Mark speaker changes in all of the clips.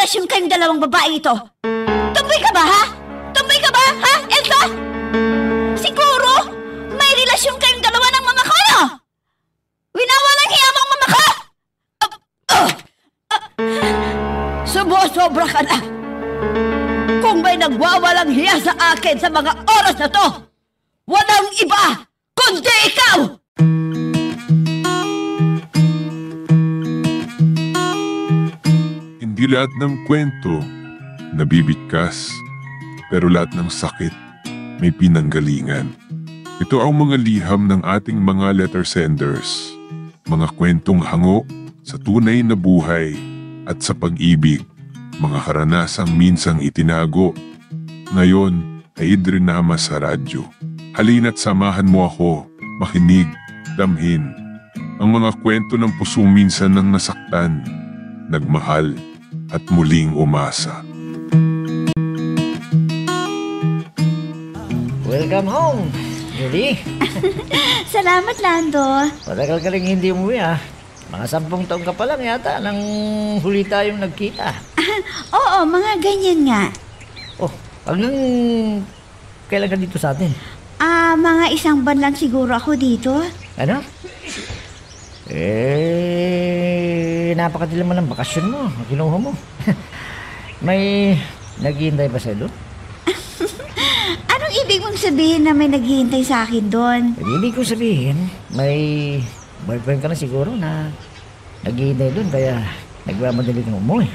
Speaker 1: relasyon kayong dalawang babae ito? Tumboy ka ba, ha? Tumboy ka ba, ha, Elsa? Siguro, may relasyon kayong dalawa ng mama ko, ano? Winawalang hiya mo ang mama ko! Sumusobra ka na! Kung may nagwawalang hiya sa akin sa mga oras na to, walang iba kundi ikaw!
Speaker 2: Hindi lahat ng kwento nabibigkas, pero lahat ng sakit may pinanggalingan. Ito ang mga liham ng ating mga letter senders, mga kwentong hango sa tunay na buhay at sa pag-ibig, mga karanasang minsang itinago, ngayon ay idrinama sa radyo. Halina't samahan mo ako, makinig, damhin, ang mga kwento ng pusong minsan nang nasaktan, nagmahal, at muling umasa.
Speaker 3: Welcome home, Julie.
Speaker 1: Salamat, Lando.
Speaker 3: Matagal ka rin hindi umuwi Mga 10 taon ka pa lang yata nang huli tayong nagkita.
Speaker 1: Oo, mga ganyan nga.
Speaker 3: Oh, hanggang kailan ka dito sa atin?
Speaker 1: Mga 1 buwan lang siguro ako dito.
Speaker 3: Ano? Napakadali mo ng bakasyon mo. Kinuha mo. May naghihintay ba sa'yo doon?
Speaker 1: Anong ibig mong sabihin na may naghihintay sa akin doon?
Speaker 3: Ibig ko sabihin, may boyfriend ka na siguro na naghihintay doon kaya nagmamadali kang umuwi.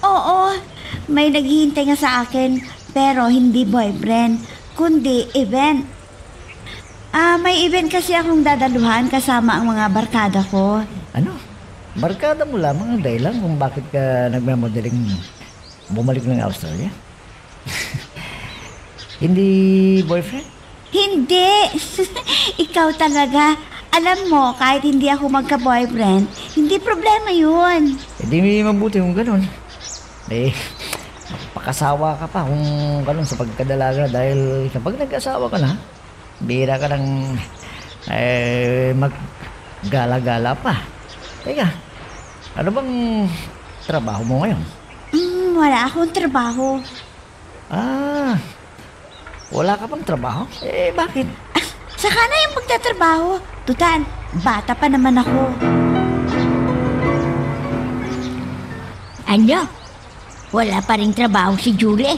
Speaker 1: Oo. May naghihintay nga sa akin pero hindi boyfriend, kundi event. May event kasi akong dadaluhan kasama ang mga barkada ko.
Speaker 3: Ano? Barkada mo lamang ang dahilan kung bakit ka nagmamadaling bumalik ng Australia? Hindi boyfriend?
Speaker 1: Hindi. Ikaw talaga. Alam mo, kahit hindi ako magka-boyfriend, hindi problema yun.
Speaker 3: Hindi may mabuti kung ganun. Pakasawa ka pa kung ganun sa pagkadalaga dahil kapag nag-asawa ka na, bira ka ng maggala-gala pa. Teka, ano bang trabaho mo ngayon?
Speaker 1: Wala akong trabaho.
Speaker 3: Wala ka pang trabaho? Bakit?
Speaker 1: Saka na yung pagtatrabaho. Tutan, bata pa naman ako.
Speaker 4: Ano? Wala pa rin trabaho si Julie?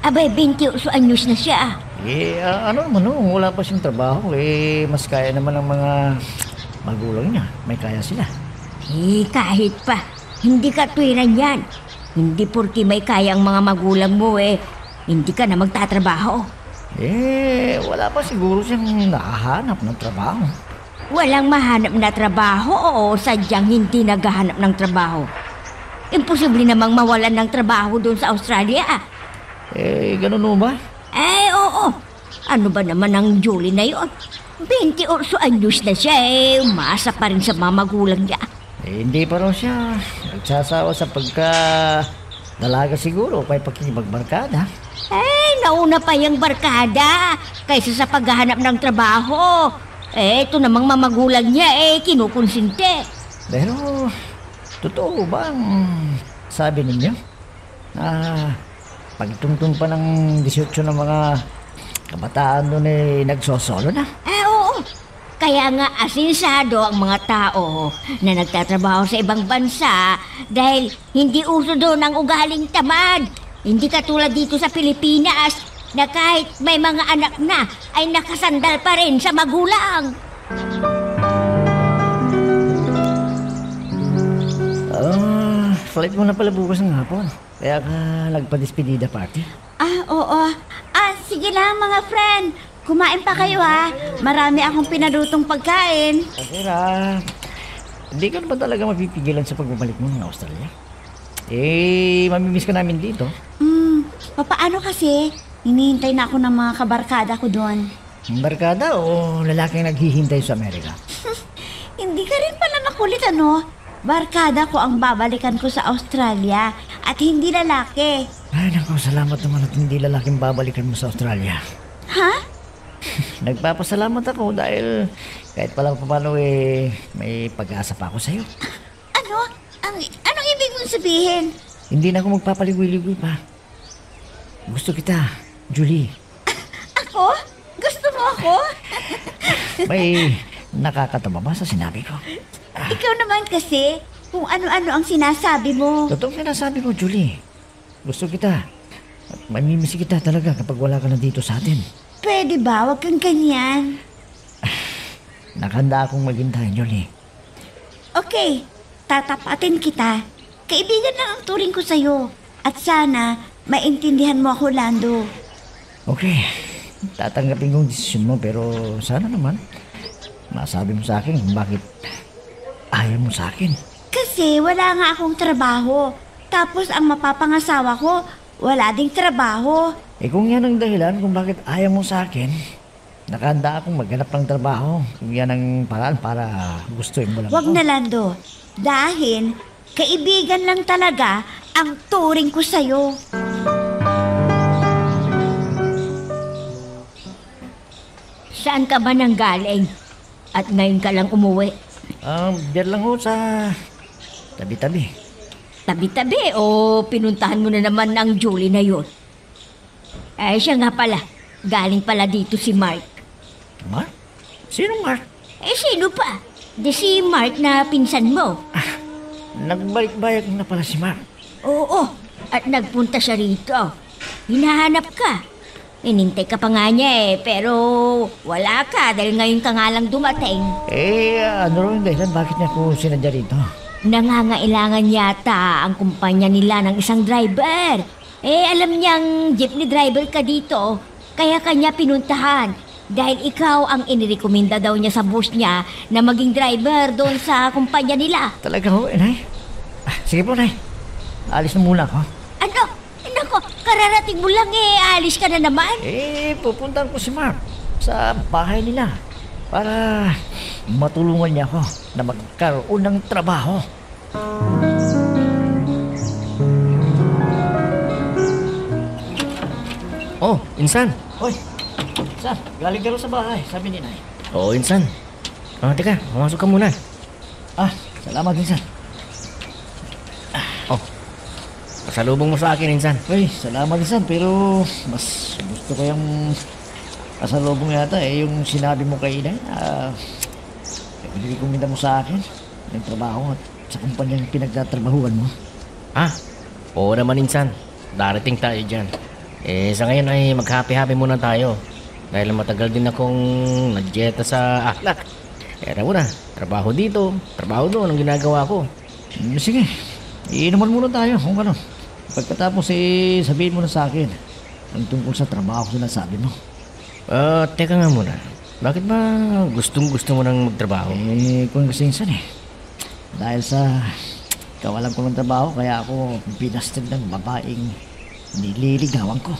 Speaker 4: Abay, 28 anyos na siya.
Speaker 3: Ano naman wala pa siyang trabaho. Mas kaya naman ng mga magulang niya. May kaya sila.
Speaker 4: Kahit pa. Hindi ka tuwiran yan. Hindi porki may kaya ang mga magulang mo hindi ka na magtatrabaho.
Speaker 3: Wala pa siguro siyang nakahanap ng trabaho.
Speaker 4: Walang mahanap na trabaho o sadyang hindi naghahanap ng trabaho. Imposible namang mawalan ng trabaho doon sa Australia.
Speaker 3: Ganun ba?
Speaker 4: Oo. Ano ba naman ang Julie na yun? 28 anyos na siya umasa pa rin sa mga magulang niya.
Speaker 3: Hindi pa raw siya nagsasawa sa dalaga siguro kay pakikipagbarkada.
Speaker 4: Nauna pa yung barkada kaysa sa paghahanap ng trabaho. Ito namang mamagulang niya kinukonsinte.
Speaker 3: Pero, totoo ba ang sabi ninyo? Pagtungtong pa ng 18 ng mga kabataan doon nagsosolo na?
Speaker 4: Oo. Kaya nga asinsado ang mga tao na nagtatrabaho sa ibang bansa dahil hindi uso doon ang ugaling tamad. Hindi katulad dito sa Pilipinas na kahit may mga anak na ay nakasandal pa rin sa magulang.
Speaker 3: Flight mo na pala bukas ng hapon. Kaya ka nagpa-despedida party?
Speaker 1: Oo. Sige lang mga friend. Kumain pa kayo Marami akong pinalutong pagkain.
Speaker 3: Asira, hindi ka ba talaga mapipigilan sa pagbabalik mo ng Australia? Mamimiss ka namin dito.
Speaker 1: Papaano kasi? Hinihintay na ako ng mga kabarkada ko doon.
Speaker 3: Barkada o lalaking naghihintay sa Amerika?
Speaker 1: Hindi ka rin pala makulit, ano? Barkada ko ang babalikan ko sa Australia at hindi lalaki.
Speaker 3: Ay, naku, salamat naman at hindi lalaking babalikan mo sa Australia.
Speaker 1: Ha?
Speaker 3: Nagpapasalamat ako dahil kahit pala paano may pag-asa pa ako sa'yo.
Speaker 1: Ano? Anong ibig mong sabihin?
Speaker 3: Hindi na ako magpapaligoy-ligoy pa. Gusto kita, Julie.
Speaker 1: Ako? Gusto mo ako?
Speaker 3: May nakakatama ba sa sinabi ko?
Speaker 1: Ikaw naman kasi, kung ano-ano ang sinasabi mo.
Speaker 3: Totoong sinasabi ko, Julie. Gusto kita. At mamimisi kita talaga kapag wala ka na dito sa atin.
Speaker 1: Pwede ba? Huwag kang ganyan.
Speaker 3: Nakahanda akong maghintay, Julie.
Speaker 1: Okay, tatapatin kita. Kaibigan lang ang turing ko sa'yo. At sana, maintindihan mo ako, Lando.
Speaker 3: Okay, tatanggapin kong desisyon mo pero sana naman masabi mo sa akin kung bakit ayaw mo sa akin.
Speaker 1: Kasi wala nga akong trabaho. Tapos ang mapapangasawa ko, wala ding trabaho.
Speaker 3: Eh kung yan ang dahilan kung bakit ayaw mo sa akin, nakahanda akong maghanap ng trabaho. Kung yan ang paraan para gustuin mo lang
Speaker 1: Wag
Speaker 3: ako.
Speaker 1: na, Lando. Dahil kaibigan lang talaga ang turing ko sa'yo.
Speaker 4: Saan ka ba nang galing? At ngayon ka lang umuwi?
Speaker 3: Diyan lang ho sa tabi-tabi.
Speaker 4: Tabi-tabi o pinuntahan mo na naman ang Julie na yun? Eh, siya nga pala. Galing pala dito si Mark.
Speaker 3: Mark? Sino Mark?
Speaker 4: Eh, sino pa? Di si Mark na pinsan mo.
Speaker 3: Nagbalik-bayag na pala si Mark.
Speaker 4: Oo, at nagpunta siya rito. Hinahanap ka. Inintay ka pa nga niya pero wala ka dahil ngayon ka nga lang dumating.
Speaker 3: Ano rin yung dahilan? Bakit niya ko sinadya rito?
Speaker 4: Nangangailangan yata ang kumpanya nila ng isang driver. Alam niyang jeepney driver ka dito, kaya kanya pinuntahan. Dahil ikaw ang inirekomenda daw niya sa boss niya na maging driver doon sa kumpanya nila.
Speaker 3: Talaga ho, Nay? Sige po, Nay. Alis na muna ako.
Speaker 4: Ano? Nako, kararating mo lang alis ka na naman.
Speaker 3: Pupuntahan ko si Mark sa bahay nila para matulungan niya ako na magkaroon ng trabaho.
Speaker 5: Oh, Insan.
Speaker 3: Hoy, saan? Galing ka rin sa bahay, sabi ni Nay.
Speaker 5: Oh, Insan. Teka, pumasok ka muna.
Speaker 3: Salamat, Insan.
Speaker 5: Oh, pasalubong mo sa akin, Insan.
Speaker 3: Uy, salamat, Insan, pero mas gusto ko yung pasalubong yata yung sinabi mo kay Inay. Ibigay mo sa akin yung trabaho at sa kumpanyang pinagtatrabahuan mo.
Speaker 5: Oo naman, Insan. Darating tayo dyan. Sa ngayon ay mag-happy-happy muna tayo. Dahil matagal din akong nadyeta sa alak. Kaya na, trabaho dito, trabaho doon ang ginagawa ko.
Speaker 3: Sige, iinuman muna tayo kung ano. Pagkatapos sabihin mo na sa akin ang tungkol sa trabaho na sabi mo.
Speaker 5: Teka nga muna. Bakit ba gustong-gusto mo nang magtrabaho?
Speaker 3: Kung kasi insan dahil sa kawalan ko ng trabaho, kaya ako binastid ng babaeng nililigawan ko.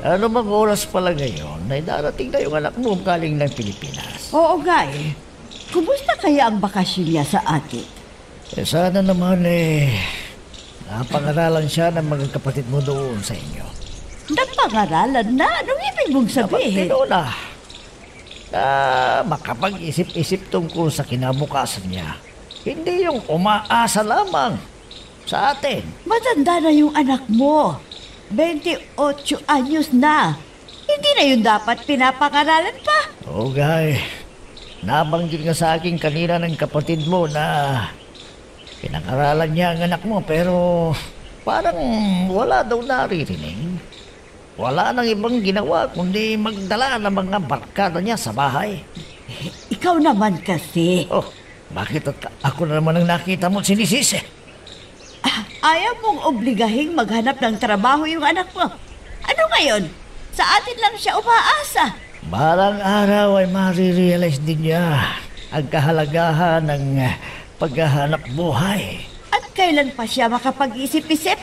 Speaker 3: Ano bang oras pala ngayon na darating na yung anak mo galing ng Pilipinas?
Speaker 6: Oo, Guy. Kumusta kaya ang bakasyon niya sa atin?
Speaker 3: Sana naman napangaralan siya ng mga kapatid mo doon sa inyo.
Speaker 6: Napangaralan na? Anong ibig mong sabihin?
Speaker 3: Lola, na makapag-isip-isip tungkol sa kinabukasan niya. Hindi yung umaasa lamang sa atin.
Speaker 6: Matanda na yung anak mo. 28 anyos na. Hindi na yun dapat pinapangaralan pa.
Speaker 3: Oo, Guy. Nabanggit nga sa akin kanina ng kapatid mo na pinag-aralan niya ang anak mo pero parang wala daw naririnig. Wala nang ibang ginawa kundi magdala ng mga barkada niya sa bahay.
Speaker 6: Ikaw naman kasi.
Speaker 3: Oh, bakit ako na naman ang nakita mo sinisisi?
Speaker 6: Ayaw mong obligahing maghanap ng trabaho yung anak mo. Ano ngayon? Sa atin lang siya umaasa.
Speaker 3: Balang araw ay marirealize din niya ang kahalagahan ng paghahanap buhay.
Speaker 6: At kailan pa siya makapag-isip-isip?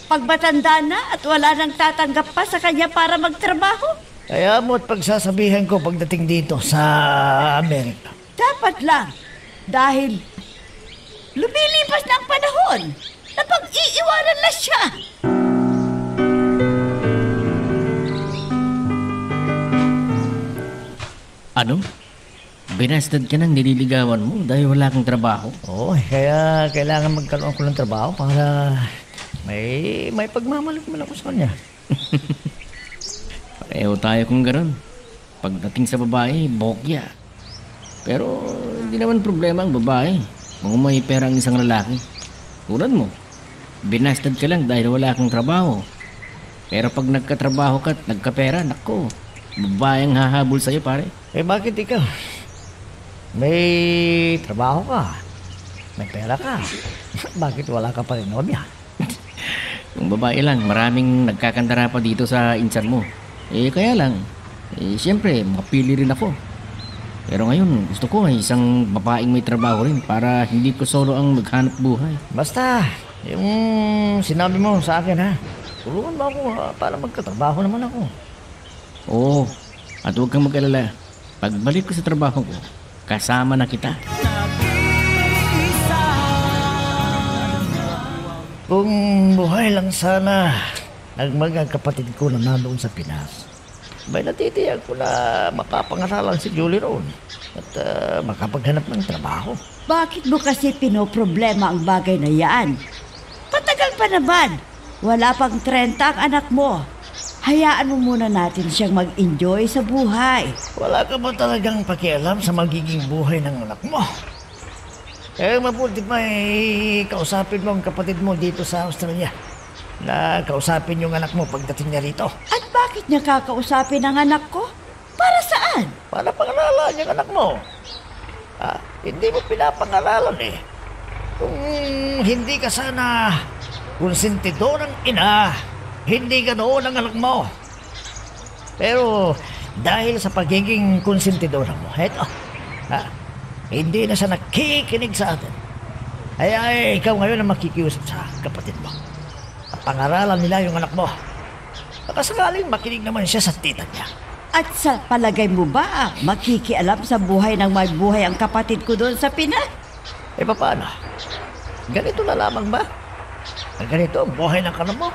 Speaker 6: Pag matanda na at wala nang tatanggap pa sa kanya para magtrabaho?
Speaker 3: Kaya mo't pagsasabihan ko pagdating dito sa Amerika.
Speaker 6: Dapat lang. Dahil lumilipas na ang panahon. Napag-iiwanan na siya.
Speaker 5: Ano? binasted ka ng nililigawan mo dahil wala kang trabaho.
Speaker 3: Oo, kaya kailangan magkaroon ko ng trabaho para may pagmamalik mo lang ko sa kanya.
Speaker 5: Pareho tayo kung gano'n. Pagdating sa babae, bokya. Pero hindi naman problema ang babae kung may pera ang isang lalaki. Tulad mo, binasted ka lang dahil wala kang trabaho. Pero pag nagkatrabaho ka at nagkapera, nako, babae ang hahabol sa'yo, pare.
Speaker 3: Bakit ikaw? May trabaho ka, may pera ka. Bakit wala ka pa rin nobya?
Speaker 5: Yung babae lang, maraming nagkakandara pa dito sa insan mo. Kaya lang, siyempre, mapili rin ako. Pero ngayon, gusto ko ay isang babaeng may trabaho rin para hindi ko solo ang maghanap buhay.
Speaker 3: Basta, yung sinabi mo sa akin ha, tulungan mo ako para magkatrabaho naman ako.
Speaker 5: Oo, at huwag kang mag-alala. Pagbalik ko sa trabaho ko, kasama na kita.
Speaker 3: Kung buhay lang sana ang mga kapatid ko na nandoon sa Pinas, may natitiyak ko na makapangaralan si Julie roon at makapaghanap ng trabaho.
Speaker 6: Bakit mo kasi pinoproblema ang bagay na yan? Patagal pa naman. Wala pang 30 ang anak mo. Hayaan mo muna natin siyang mag-enjoy sa buhay.
Speaker 3: Wala ka ba talagang pakialam sa magiging buhay ng anak mo? Mabuti pa kausapin mo ang kapatid mo dito sa Australia. Na kausapin yung anak mo pagdating niya rito.
Speaker 6: At bakit niya kakausapin ang anak ko? Para saan?
Speaker 3: Para pangaralan yung anak mo. Hindi mo pinapangaralan eh. Kung hindi ka sana konsentidor ang ina, hindi ganoon ang anak mo. Pero dahil sa pagiging konsentidor mo, hindi na siya nakikinig sa atin. Ay, ikaw ngayon ang makikiusap sa kapatid mo. At pangaralan nila yung anak mo. Baka sakaling makinig naman siya sa tita niya.
Speaker 6: At sa palagay mo ba, makikialam sa buhay ng may buhay ang kapatid ko doon sa Pinas?
Speaker 3: Paano? Ganito na lamang ba? Ganito ang buhay ng anak mo?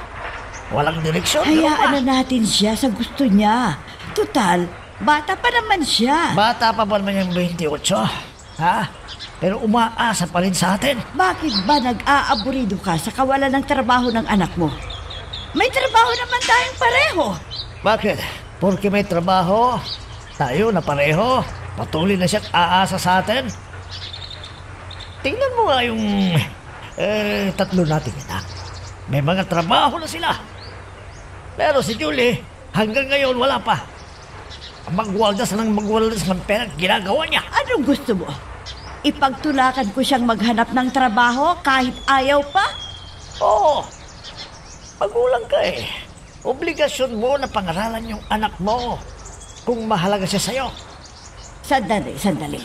Speaker 3: Walang direksyon?
Speaker 6: Hayaan na natin siya sa gusto niya. Tutal, bata pa naman siya.
Speaker 3: Bata pa ba naman yung 28? Pero umaasa pa rin sa atin.
Speaker 6: Bakit ba nag-aaburido ka sa kawalan ng trabaho ng anak mo? May trabaho naman tayong pareho.
Speaker 3: Bakit? Porque may trabaho, tayo na pareho, patuloy na siya't aasa sa atin. Tingnan mo nga yung tatlo nating anak. May mga trabaho na sila. Pero si Julie, hanggang ngayon wala pa. Magwaldas ng pera ginagawa niya.
Speaker 6: Anong gusto mo? Ipagtulakan ko siyang maghanap ng trabaho kahit ayaw pa?
Speaker 3: Oo. Magulang ka eh. Obligasyon mo na pangaralan yung anak mo kung mahalaga siya sa'yo.
Speaker 6: Sandali.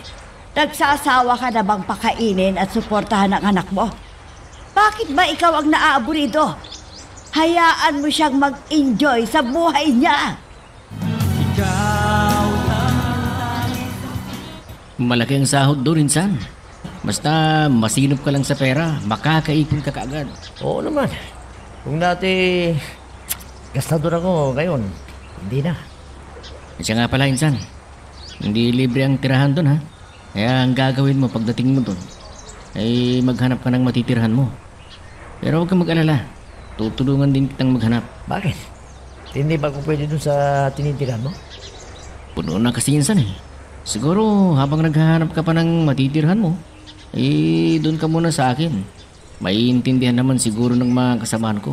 Speaker 6: Nagsasawa ka na bang pakainin at suportahan ang anak mo? Bakit ba ikaw ang naaaburido? Hayaan mo siyang mag-enjoy sa buhay niya.
Speaker 5: Malaki ang sahod doon, insan. Basta masinop ka lang sa pera, makakaipon ka kaagad.
Speaker 3: Oo naman. Kung dati gastador ako, ngayon hindi na.
Speaker 5: Siya nga pala, insan. Hindi libre ang tirahan doon, ha? Kaya ang gagawin mo pagdating mo doon ay maghanap ka ng matitirhan mo. Pero huwag kang mag-alala. Tutulungan din kitang maghanap.
Speaker 3: Bakit? Hindi ba ako pwede dun sa tinitirahan mo?
Speaker 5: Puno na kasi insan eh. Siguro habang naghahanap ka pa ng matitirhan mo, doon ka muna sa akin. Maiintindihan naman siguro ng mga kasamahan ko.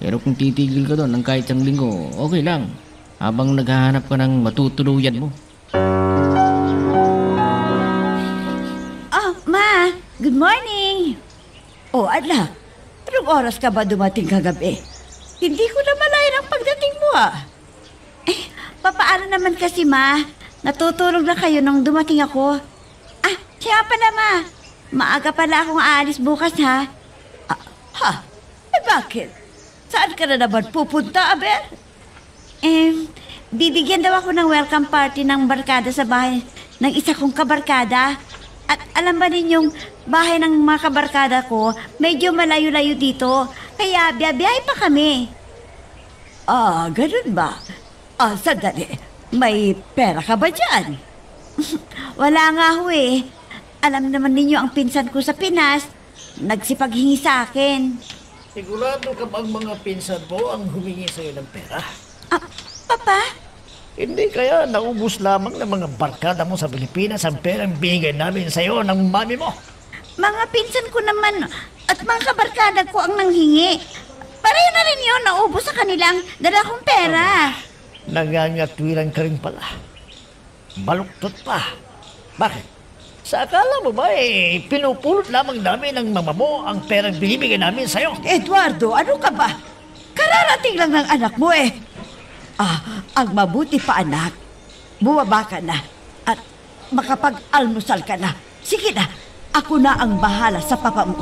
Speaker 5: Pero kung titigil ka doon ng kahit isang linggo, okay lang. Habang naghahanap ka ng matutuluyan mo.
Speaker 6: Ma, good morning. Adla, anong oras ka ba dumating kagabi? Hindi ko na malayan ang pagdating mo papaano naman kasi ma? Natutulog na kayo nung dumating ako. Siya pala ma. Maaga pala akong aalis bukas ha. Bakit? Saan ka na naman pupunta, Aber? Bibigyan daw ako ng welcome party ng barkada sa bahay ng isa kong kabarkada. At alam ba ninyong bahay ng mga kabarkada ko medyo malayo-layo dito. Kaya biyabiyahe pa kami. Ganun ba? Sandali. May pera ka ba dyan?
Speaker 1: Wala nga ho eh. Alam naman ninyo ang pinsan ko sa Pinas, nagsipaghingi sa akin.
Speaker 3: Sigurado ka bang mga pinsan mo ang humingi sa'yo ng pera?
Speaker 1: Ah, Papa?
Speaker 3: Hindi kaya naubos lamang ng mga barkada mo sa Pilipinas ang perang binigay namin sa'yo ng mami mo?
Speaker 1: Mga pinsan ko naman at mga kabarkada ko ang nanghingi. Pareho na rin yun, naubos sa kanilang dala kong pera.
Speaker 3: Nangangatwiran ka rin pala. Baluktot pa. Bakit? Sa akala mo ba pinupulot lamang namin ng mama mo ang perang binibigay namin sa'yo?
Speaker 6: Eduardo, ano ka ba? Kararating lang ng anak mo eh. Ang mabuti pa anak, bumaba ka na at makapag-almusal ka na. Sige na, ako na ang bahala sa papa mo.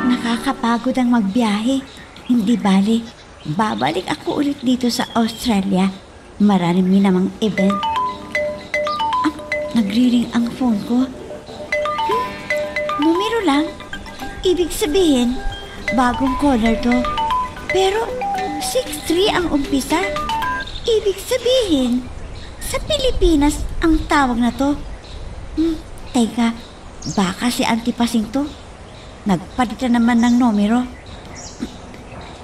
Speaker 1: Nakakapagod ang magbiyahe. Hindi bali. Babalik ako ulit dito sa Australia. Marami namang event. Nagri-ring ang phone ko. Numero lang. Ibig sabihin, bagong caller to. Pero 6-3 ang umpisa. Ibig sabihin, sa Pilipinas ang tawag na to. Teka, baka si Auntie Pasing to. Nagpalit na naman ng numero.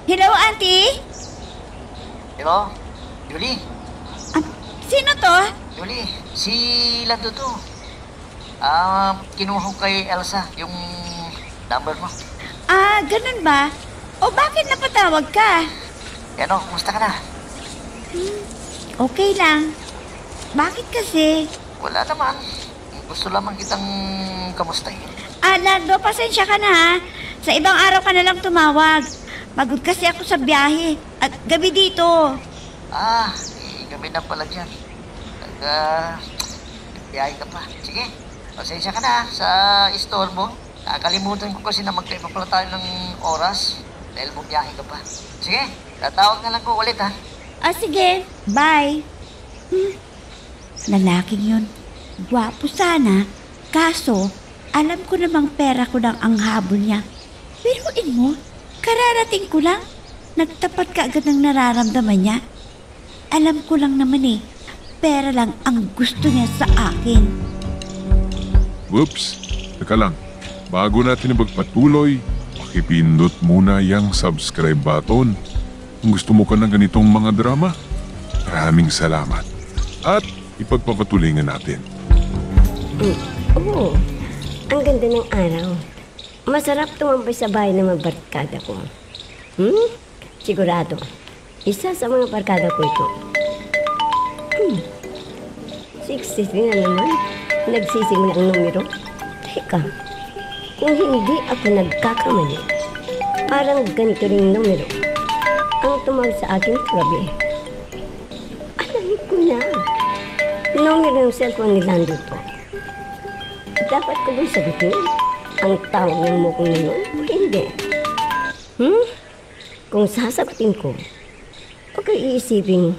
Speaker 1: Hello, Auntie?
Speaker 7: Hello? Julie?
Speaker 1: Sino to?
Speaker 7: Julie, si Lando to. Kinuha ko kay Elsa yung number mo.
Speaker 1: Ganun ba? O bakit napatawag ka?
Speaker 7: Ano, kumusta ka na?
Speaker 1: Okay lang. Bakit kasi?
Speaker 7: Wala naman. Gusto lamang kitang kamustahin.
Speaker 1: Lando, pasensya ka na ha. Sa ibang araw ka na lang tumawag. Pagod kasi ako sa biyahe. At gabi dito.
Speaker 7: Gabi na pala dyan. Biyahe ka pa. Sige, pasensya ka na sa store mo. Nakakalimutan ko kasi na magkaiba pala tayo ng oras dahil bumiyahe ka pa. Sige, tatawag na lang ko ulit ha.
Speaker 1: Sige. Bye. Lalaking yun. Gwapo sana. Kaso, alam ko namang pera ko lang ang habol niya. Biruin mo, kararating ko lang. Nagtapat ka agad ng nararamdaman niya. Alam ko lang naman eh, pera lang ang gusto niya sa akin.
Speaker 2: Whoops! Teka lang. Bago natin magpatuloy, pakipindot muna yung subscribe button. Kung gusto mo ka ng ganitong mga drama, maraming salamat. At ipagpapatuloy nga natin.
Speaker 8: Oo, ang ganda ng araw. Masarap tumambay sa bahay ng mga barkada ko. Sigurado, isa sa mga barkada ko ito. 63 na naman. Nagsisimula ang numero. Teka, kung hindi ako nagkakamali, parang ganito rin numero ang tumawag sa akin kagabi. Alam ko na. Numero ng cellphone ni Lando to. Dapat ko bang sagutin ang tawag ng mukong na yun o hindi? Kung sasagutin ko, okay iisipin,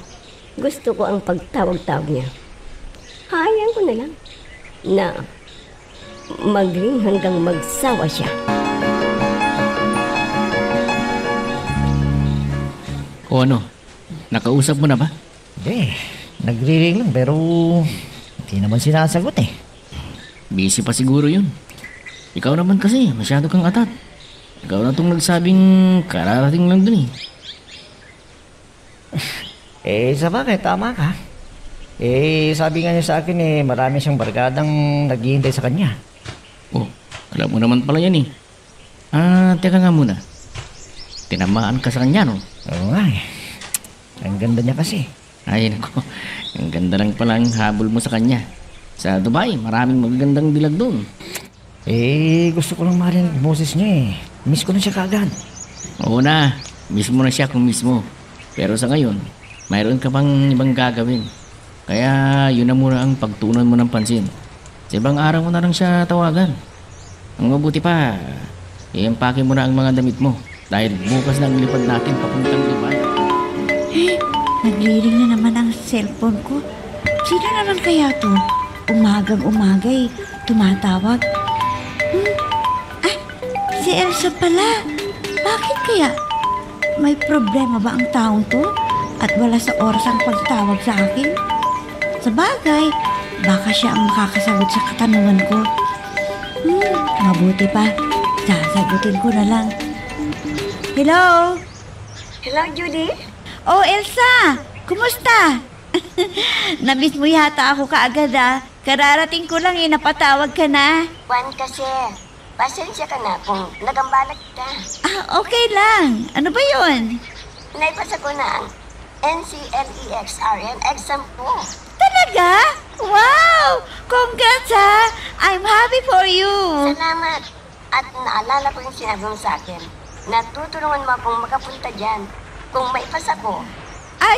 Speaker 8: gusto ko ang pagtawag-tawag niya. Hayaan ko na lang na magring hanggang magsawa siya.
Speaker 5: O ano? Nakausap mo na ba?
Speaker 3: Hindi, nagri-ring lang pero hindi naman sinasagot eh.
Speaker 5: Busy pa siguro yun. Ikaw naman kasi, masyado kang atat. Ikaw na itong nagsabing kararating lang dun
Speaker 3: Sa bagay, tama ka. Sabi nga niya sa akin marami siyang barkadang naghihintay sa kanya.
Speaker 5: Oh, alam mo naman pala yan teka nga muna. Tinamaan ka sa kanya, no?
Speaker 3: Oo nga ang ganda niya kasi.
Speaker 5: Ay, nako. Ang ganda lang pala ang habol mo sa kanya. Sa Dubai, maraming magagandang dilag doon.
Speaker 3: Gusto ko lang marinig boses niya Miss ko na siya kaagad.
Speaker 5: Oo na, miss mo na siya kung mismo. Pero sa ngayon, mayroon ka pang ibang gagawin. Kaya yun na muna ang pagtunan mo ng pansin. Sa ibang araw mo na lang siya tawagan. Ang mabuti pa, i-empake mo na ang mga damit mo. Dahil bukas na ang lipad natin papuntang Dubai.
Speaker 1: Nagriring na naman ang cellphone ko. Sino naman kaya to? Umagang-umagay, tumatawag. Si Elsa pala. Bakit kaya? May problema ba ang taong to? At wala sa oras ang pagtawag sa akin? Sa bagay, baka siya ang makakasagot sa katanungan ko. Mabuti pa. Sasagutin ko na lang. Hello?
Speaker 8: Hello, Judy?
Speaker 1: Oh, Elsa! Kumusta? Namiss mo yata ako kaagad ah. Kararating ko lang napatawag ka na.
Speaker 8: Juan kasi, pasensya ka na kung nagambala kita.
Speaker 1: Okay lang. Ano ba yun?
Speaker 8: Naipasa ko na ang NCLEXRN exam ko.
Speaker 1: Talaga? Wow! Congrats ha! I'm happy for you!
Speaker 8: Salamat. At naalala ko yung sinabi mo sa akin. Natutulungan mo akong makapunta dyan kung maipasa ko.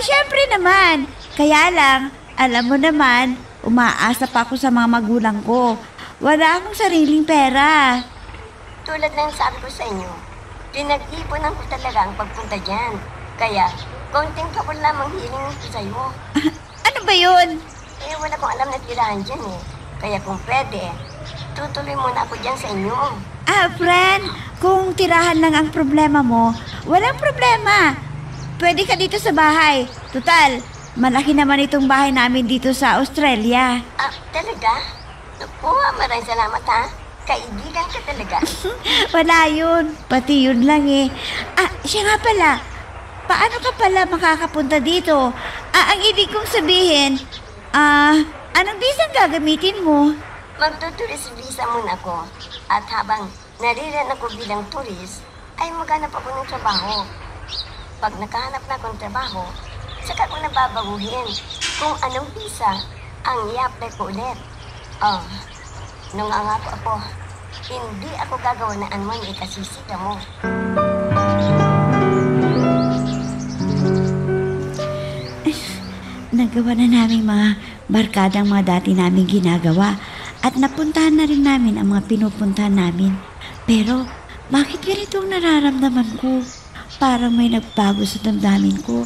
Speaker 1: Syempre naman. Kaya lang, alam mo naman, umaasa pa ako sa mga magulang ko. Wala akong sariling pera.
Speaker 8: Tulad ng sabi ko sa inyo, pinag-ipunan ko talaga ang pagpunta dyan. Kaya, konting kapon lamang hiling ko sa'yo.
Speaker 1: Ano ba yun?
Speaker 8: Wala kong alam na tirahan dyan eh. Kaya kung pwede, tutuloy muna ako dyan sa inyo.
Speaker 1: Friend, kung tirahan lang ang problema mo, walang problema. Pwede ka dito sa bahay. Total, malaki naman itong bahay namin dito sa Australia.
Speaker 8: Talaga? Naku, maraming salamat ha. Kaibigan ka talaga.
Speaker 1: Wala yun. Pati yun lang eh. Siya nga pala. Paano ka pala makakapunta dito? Ang ibig kong sabihin, anong visa gagamitin mo?
Speaker 8: Magtuturist visa muna ako. At habang nariran ako bilang turist, ay maghanap ako ng trabaho. Pag nakahanap na akong trabaho, saka ko nababaguhin kung anong visa ang i-apply ko ulit. Nangangako ako, hindi ako gagawa na anuman ikasisika mo.
Speaker 1: Nagawa na namin mga barkadang mga dati namin ginagawa at napuntahan na rin namin ang mga pinupuntahan namin. Pero bakit ganito ang nararamdaman ko? Parang may nagbago sa damdamin ko.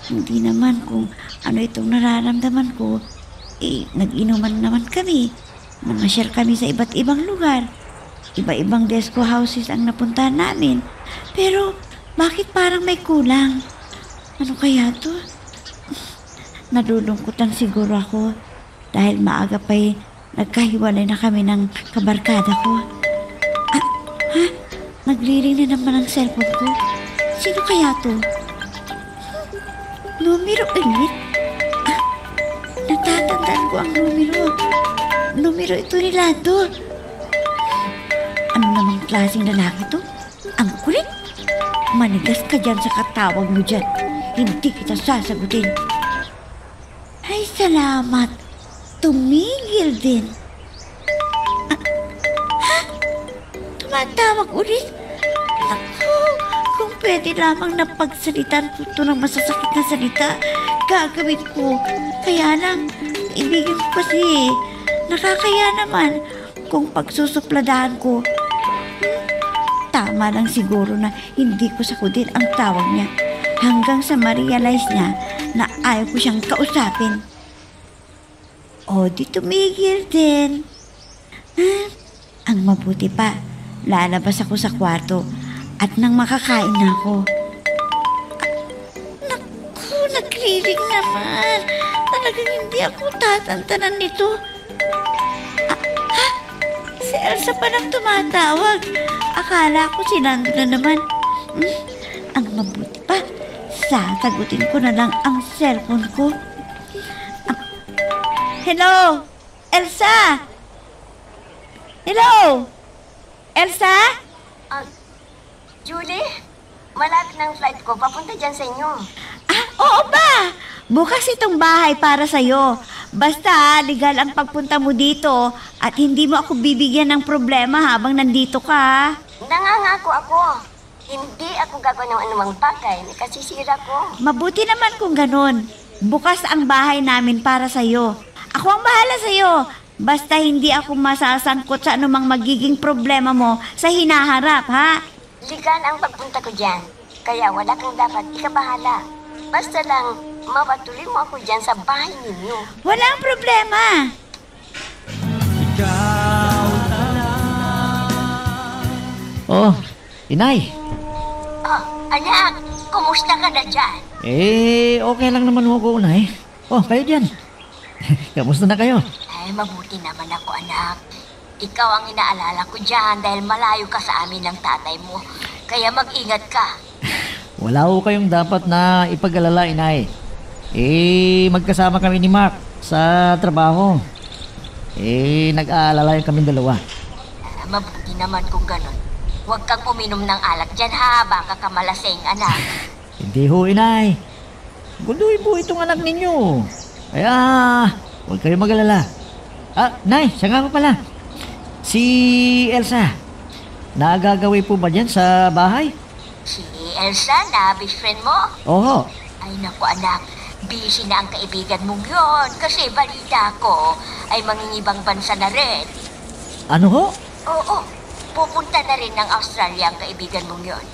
Speaker 1: Hindi naman kung ano itong nararamdaman ko. Nag-inuman naman kami. Namasyal kami sa iba't ibang lugar. Iba-ibang disco houses ang napuntahan namin. Pero bakit parang may kulang? Ano kaya to? Nalulungkutan siguro ako dahil maaga pa'y nagkahiwalay na kami ng kabarkada ko. Nagriring na naman ang cellphone ko. Sino kaya to? Numero ulit? Natatandaan ko ang numero. Numero ito ni Lado. Ano namang klaseng lalaki to? Ang kulit. Manigas ka dyan sa katawag mo dyan. Hindi kita sasagutin. Ay, salamat. Tumigil din. Tumatawag ulit? Naku, kung pwede lamang na pagsalitan ko ito ng masasakit na salita, gagawin ko. Kaya lang, ibigin ko kasi. Nakakaya naman kung pagsusupladahan ko. Tama lang siguro na hindi ko sakutin ang tawag niya hanggang sa ma-realize niya na ayaw ko siyang kausapin. Di tumigil din. Ang mabuti pa, lalabas ako sa kwarto at nang makakain na ako. Naku, nagriring naman. Talagang hindi ako tatantanan nito. Si Elsa pa lang tumatawag. Akala ko si Nando na naman. Ang mabuti pa, sasagutin ko na lang ang cellphone ko. Hello? Elsa? Hello? Elsa?
Speaker 8: Julie, malapit ng flight ko. Papunta dyan sa inyo.
Speaker 1: Oo ba? Bukas itong bahay para sa'yo. Basta legal ang pagpunta mo dito at hindi mo ako bibigyan ng problema habang nandito ka.
Speaker 8: Nangangako ako. Hindi ako gagawa ng anumang bagay na kasisira ko.
Speaker 1: Mabuti naman kung ganun. Bukas ang bahay namin para sa'yo. Ako ang bahala sa'yo. Basta hindi ako masasangkot sa anumang magiging problema mo sa hinaharap, ha?
Speaker 8: Legal ang pagpunta ko dyan. Kaya wala kang dapat ikabahala. Basta lang, mapatuloy mo ako dyan sa bahay ninyo.
Speaker 1: Walang problema.
Speaker 3: Oh, inay.
Speaker 8: Anak, kumusta ka na dyan?
Speaker 3: Okay lang naman ako, unay. Kayo dyan. Kamusta na kayo?
Speaker 4: Ay, mabuti naman ako, anak. Ikaw ang inaalala ko dyan dahil malayo ka sa amin ng tatay mo. Kaya mag-ingat ka.
Speaker 3: Wala ko kayong dapat na ipag-alala, inay. Magkasama kami ni Mark sa trabaho. Nag-aalala kami dalawa.
Speaker 4: Mabuti naman kung ganun. Huwag kang uminom ng alak dyan ha, baka ka malasing, anak.
Speaker 3: Hindi ho, inay. Guloy po itong anak ninyo. Kaya, huwag kayong mag-alala. Nay, siya nga ko pala. Si Elsa, nagagawi po ba dyan sa bahay?
Speaker 4: Si Elsa na best friend mo?
Speaker 3: Oo.
Speaker 4: Ay naku anak, busy na ang kaibigan mong yon kasi balita ko ay mangingibang bansa na rin.
Speaker 3: Ano ho?
Speaker 4: Oo, pupunta na rin ng Australia ang kaibigan mong yon.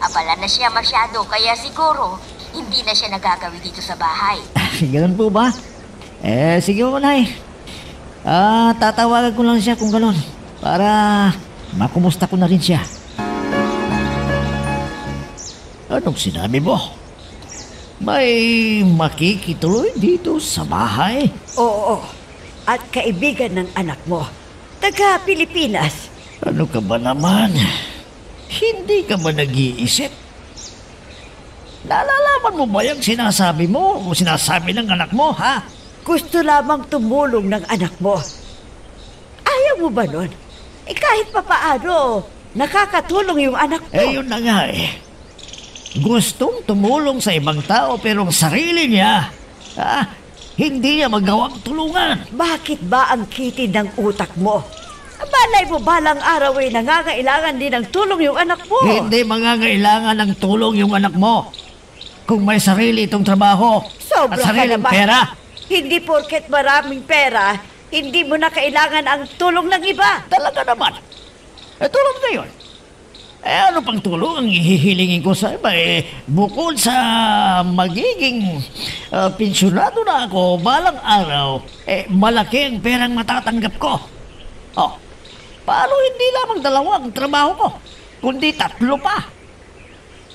Speaker 4: Abala na siya masyado kaya siguro hindi na siya nagagawi dito sa bahay.
Speaker 3: Ganun po ba? Sige po, Nay. Tatawagan ko lang siya kung ganun para makumusta ko na rin siya. Anong sinabi mo? May makikituloy dito sa bahay?
Speaker 6: Oo, at kaibigan ng anak mo. Taga Pilipinas.
Speaker 3: Ano ka ba naman? Hindi ka ba nag-iisip? Nalalaman mo ba yung sinasabi mo o sinasabi ng anak mo, ha?
Speaker 6: Gusto lamang tumulong ng anak mo. Ayaw mo ba nun? Kahit papaano, nakakatulong yung anak mo.
Speaker 3: Yun na nga Gustong tumulong sa ibang tao pero ang sarili niya, hindi niya magawang tulungan.
Speaker 6: Bakit ba ang kitid ng utak mo? Balay mo balang araw ay nangangailangan din ng tulong yung anak mo.
Speaker 3: Hindi mangangailangan ng tulong yung anak mo. Kung may sarili itong trabaho
Speaker 6: Sobra
Speaker 3: at sariling
Speaker 6: ka naman.
Speaker 3: pera.
Speaker 6: Hindi porket maraming pera, hindi mo na kailangan ang tulong ng iba.
Speaker 3: Talaga naman. Tulong ngayon. Ano pang tulong ang ihihilingin ko sa iba? Bukod sa magiging pensyonado na ako balang araw, malaki ang perang matatanggap ko. Paano hindi lamang 2 ang trabaho ko, kundi 3 pa?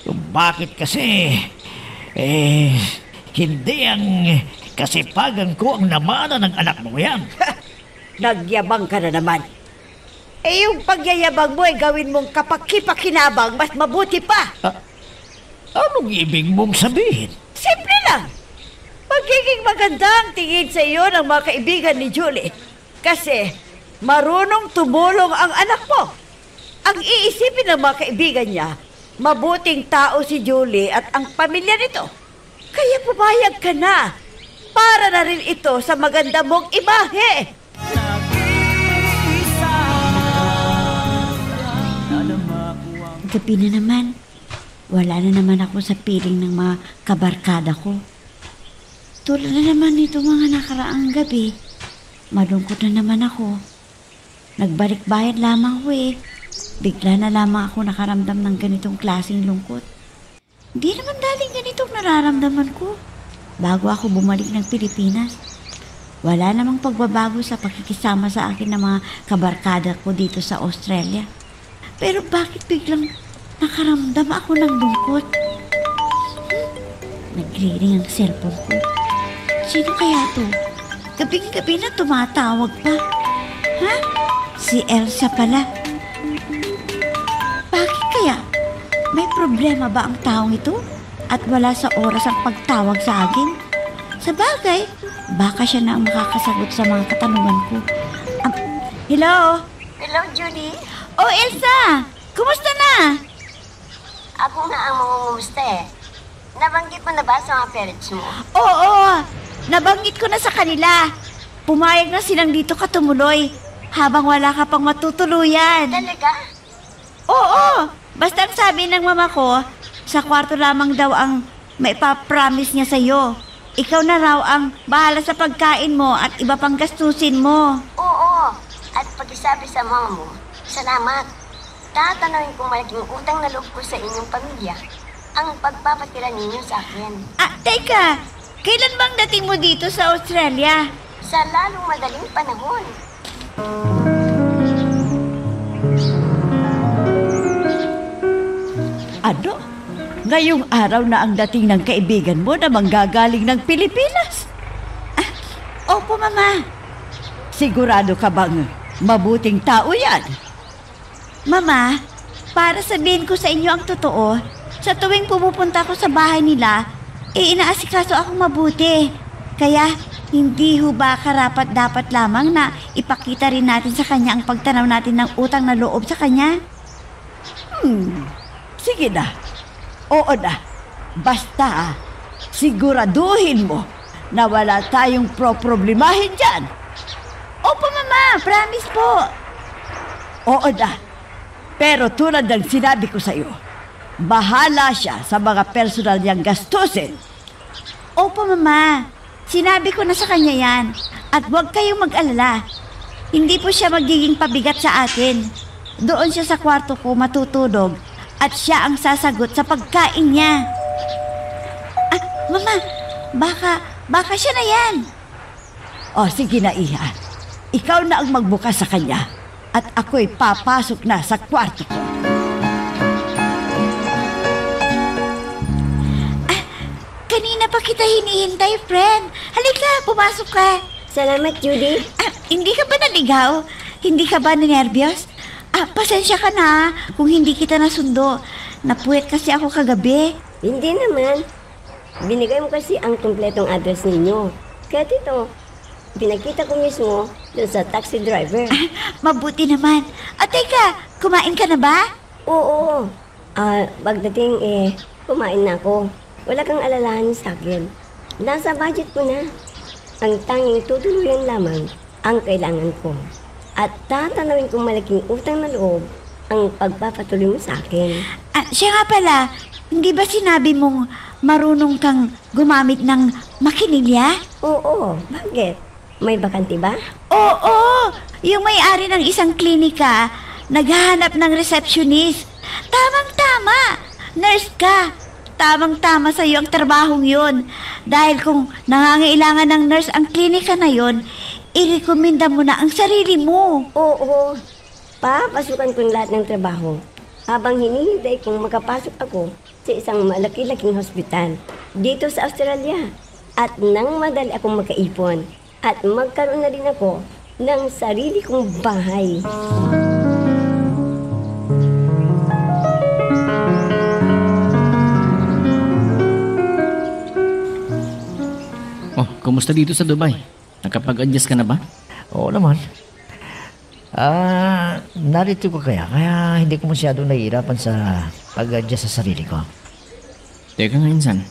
Speaker 3: Kung bakit kasi, hindi ang kasipagan ko ang namana ng anak mo yan.
Speaker 6: Nagyabang ka na naman. Yung pagyayabang mo ay gawin mong kapaki-pakinabang, mas mabuti pa.
Speaker 3: Anong ibig mong sabihin?
Speaker 6: Simple lang. Magiging maganda ang tingin sa iyo ng mga kaibigan ni Julie. Kasi marunong tumulong ang anak mo. Ang iisipin ng mga kaibigan niya, mabuting tao si Julie at ang pamilya nito. Kaya pumayag ka na. Para na rin ito sa maganda mong imahe.
Speaker 1: Gabi na naman. Wala na naman ako sa piling ng mga kabarkada ko. Tulad na naman nito mga nakaraang gabi. Malungkot na naman ako. Nagbalik-bayad lamang ko Bigla na lamang ako nakaramdam ng ganitong klaseng lungkot. Hindi naman daling ganitong nararamdaman ko. Bago ako bumalik ng Pilipinas. Wala namang pagbabago sa pakikisama sa akin ng mga kabarkada ko dito sa Australia. Pero bakit biglang nakaramdam ako ng lungkot? Nagre-ring ang cellphone ko. Sino kaya to? Gabing-gabi na tumatawag pa. Ha? Si Elsa pala. Bakit kaya? May problema ba ang taong ito? At wala sa oras ang pagtawag sa akin? Sa bagay, baka siya na ang makakasagot sa mga katanungan ko. Hello?
Speaker 4: Hello, Julie.
Speaker 1: Oh, Elsa! Kumusta na?
Speaker 4: Ako nga ang mangungumusta Nabanggit mo na ba sa mga parents mo?
Speaker 1: Oo, nabanggit ko na sa kanila. Pumayag na silang dito ka tumuloy habang wala ka pang matutuluyan.
Speaker 4: Talaga?
Speaker 1: Oo, basta ang sabi ng mama ko, sa kwarto lamang daw ang maipapromise niya sa'yo. Ikaw na raw ang bahala sa pagkain mo at iba pang gastusin mo.
Speaker 4: Oo, at pag-isabi sa mama mo, salamat. Tatanungin kung malaking utang na loob ko sa inyong pamilya ang pagpapatira ninyo sa akin.
Speaker 1: Teka, kailan bang dating mo dito sa Australia?
Speaker 4: Sa lalong madaling panahon.
Speaker 6: Ano? Ngayong araw na ang dating ng kaibigan mo na manggagaling ng Pilipinas?
Speaker 1: Opo, Mama.
Speaker 6: Sigurado ka bang mabuting tao yan?
Speaker 1: Mama, para sabihin ko sa inyo ang totoo, sa tuwing pumupunta ako sa bahay nila, inaasikaso akong mabuti. Kaya, hindi ho ba karapat-dapat lamang na ipakita rin natin sa kanya ang pagtanaw natin ng utang na loob sa kanya?
Speaker 6: Sige na. Oo na. Basta, siguraduhin mo na wala tayong problemahin dyan.
Speaker 1: Opo, Mama. Promise po.
Speaker 6: Oo na. Pero tulad ng sinabi ko sa'yo, bahala siya sa mga personal niyang gastusin.
Speaker 1: Opo, Mama. Sinabi ko na sa kanya yan. At huwag kayong mag-alala. Hindi po siya magiging pabigat sa akin. Doon siya sa kwarto ko matutulog at siya ang sasagot sa pagkain niya. Ah, Mama, baka siya na yan.
Speaker 6: O sige na, Iha. Ikaw na ang magbukas sa kanya at ako'y papasok na sa kwarto ko.
Speaker 1: Kanina pa kita hinihintay, friend. Halika, pumasok ka.
Speaker 8: Salamat, Judy.
Speaker 1: Hindi ka ba naligaw? Hindi ka ba nanervyos? Pasensya ka na kung hindi kita nasundo. Napuwet kasi ako kagabi.
Speaker 8: Hindi naman. Binigay mo kasi ang kumpletong address ninyo. Kaya dito, pinakita ko mismo dun sa taxi driver.
Speaker 1: Mabuti naman. Teka, kumain ka na ba?
Speaker 8: Oo. Pagdating kumain na ako. Wala kang alalahanin sa akin. Nasa budget ko na. Ang tanging tutuluyan lamang ang kailangan ko. At tatanawin kong malaking utang na loob ang pagpapatuloy mo sa akin.
Speaker 1: Siya nga pala, hindi ba sinabi mong marunong kang gumamit ng makinilya?
Speaker 8: Oo, bakit? May bakante ba?
Speaker 1: Oo, yung may-ari ng isang klinika, naghahanap ng receptionist. Tamang-tama, nurse ka. Tamang-tama sa iyo ang trabahong yun. Dahil kung nangangailangan ng nurse ang klinika na yon, irekomenda mo na ang sarili mo.
Speaker 8: Oo, papasukan ko lahat ng trabaho habang hinihintay kong makapasok ako sa isang malaki-laking hospital dito sa Australia. At nang madali akong makaipon at magkaroon na rin ako ng sarili kong bahay.
Speaker 5: Oh, kumusta dito sa Dubai? Nakapag-adjust ka na ba?
Speaker 3: Oo naman. Narito ko kaya hindi ko masyadong nahihirapan sa pag-adjust sa sarili ko.
Speaker 5: Teka nga, Insan.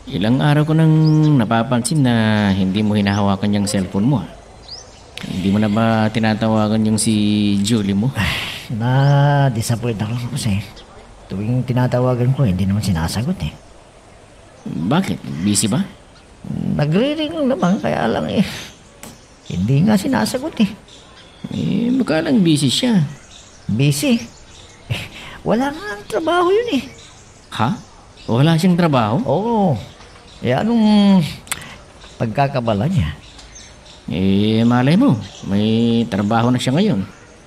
Speaker 5: Ilang araw ko nang napapansin na hindi mo hinahawakan yung cellphone mo. Hindi mo na ba tinatawagan yung si Julie mo?
Speaker 3: Na-disappoint ako kasi tuwing tinatawagan ko, hindi naman sinasagot eh.
Speaker 5: Bakit? Busy ba?
Speaker 3: Nagre-ring naman, kaya lang hindi nga sinasagot eh.
Speaker 5: Baka lang busy siya.
Speaker 3: Busy? Wala nga ang trabaho yun eh.
Speaker 5: Ha? Wala siyang trabaho?
Speaker 3: Oo. Anong pagkakabala niya?
Speaker 5: Malay mo, may trabaho na siya ngayon.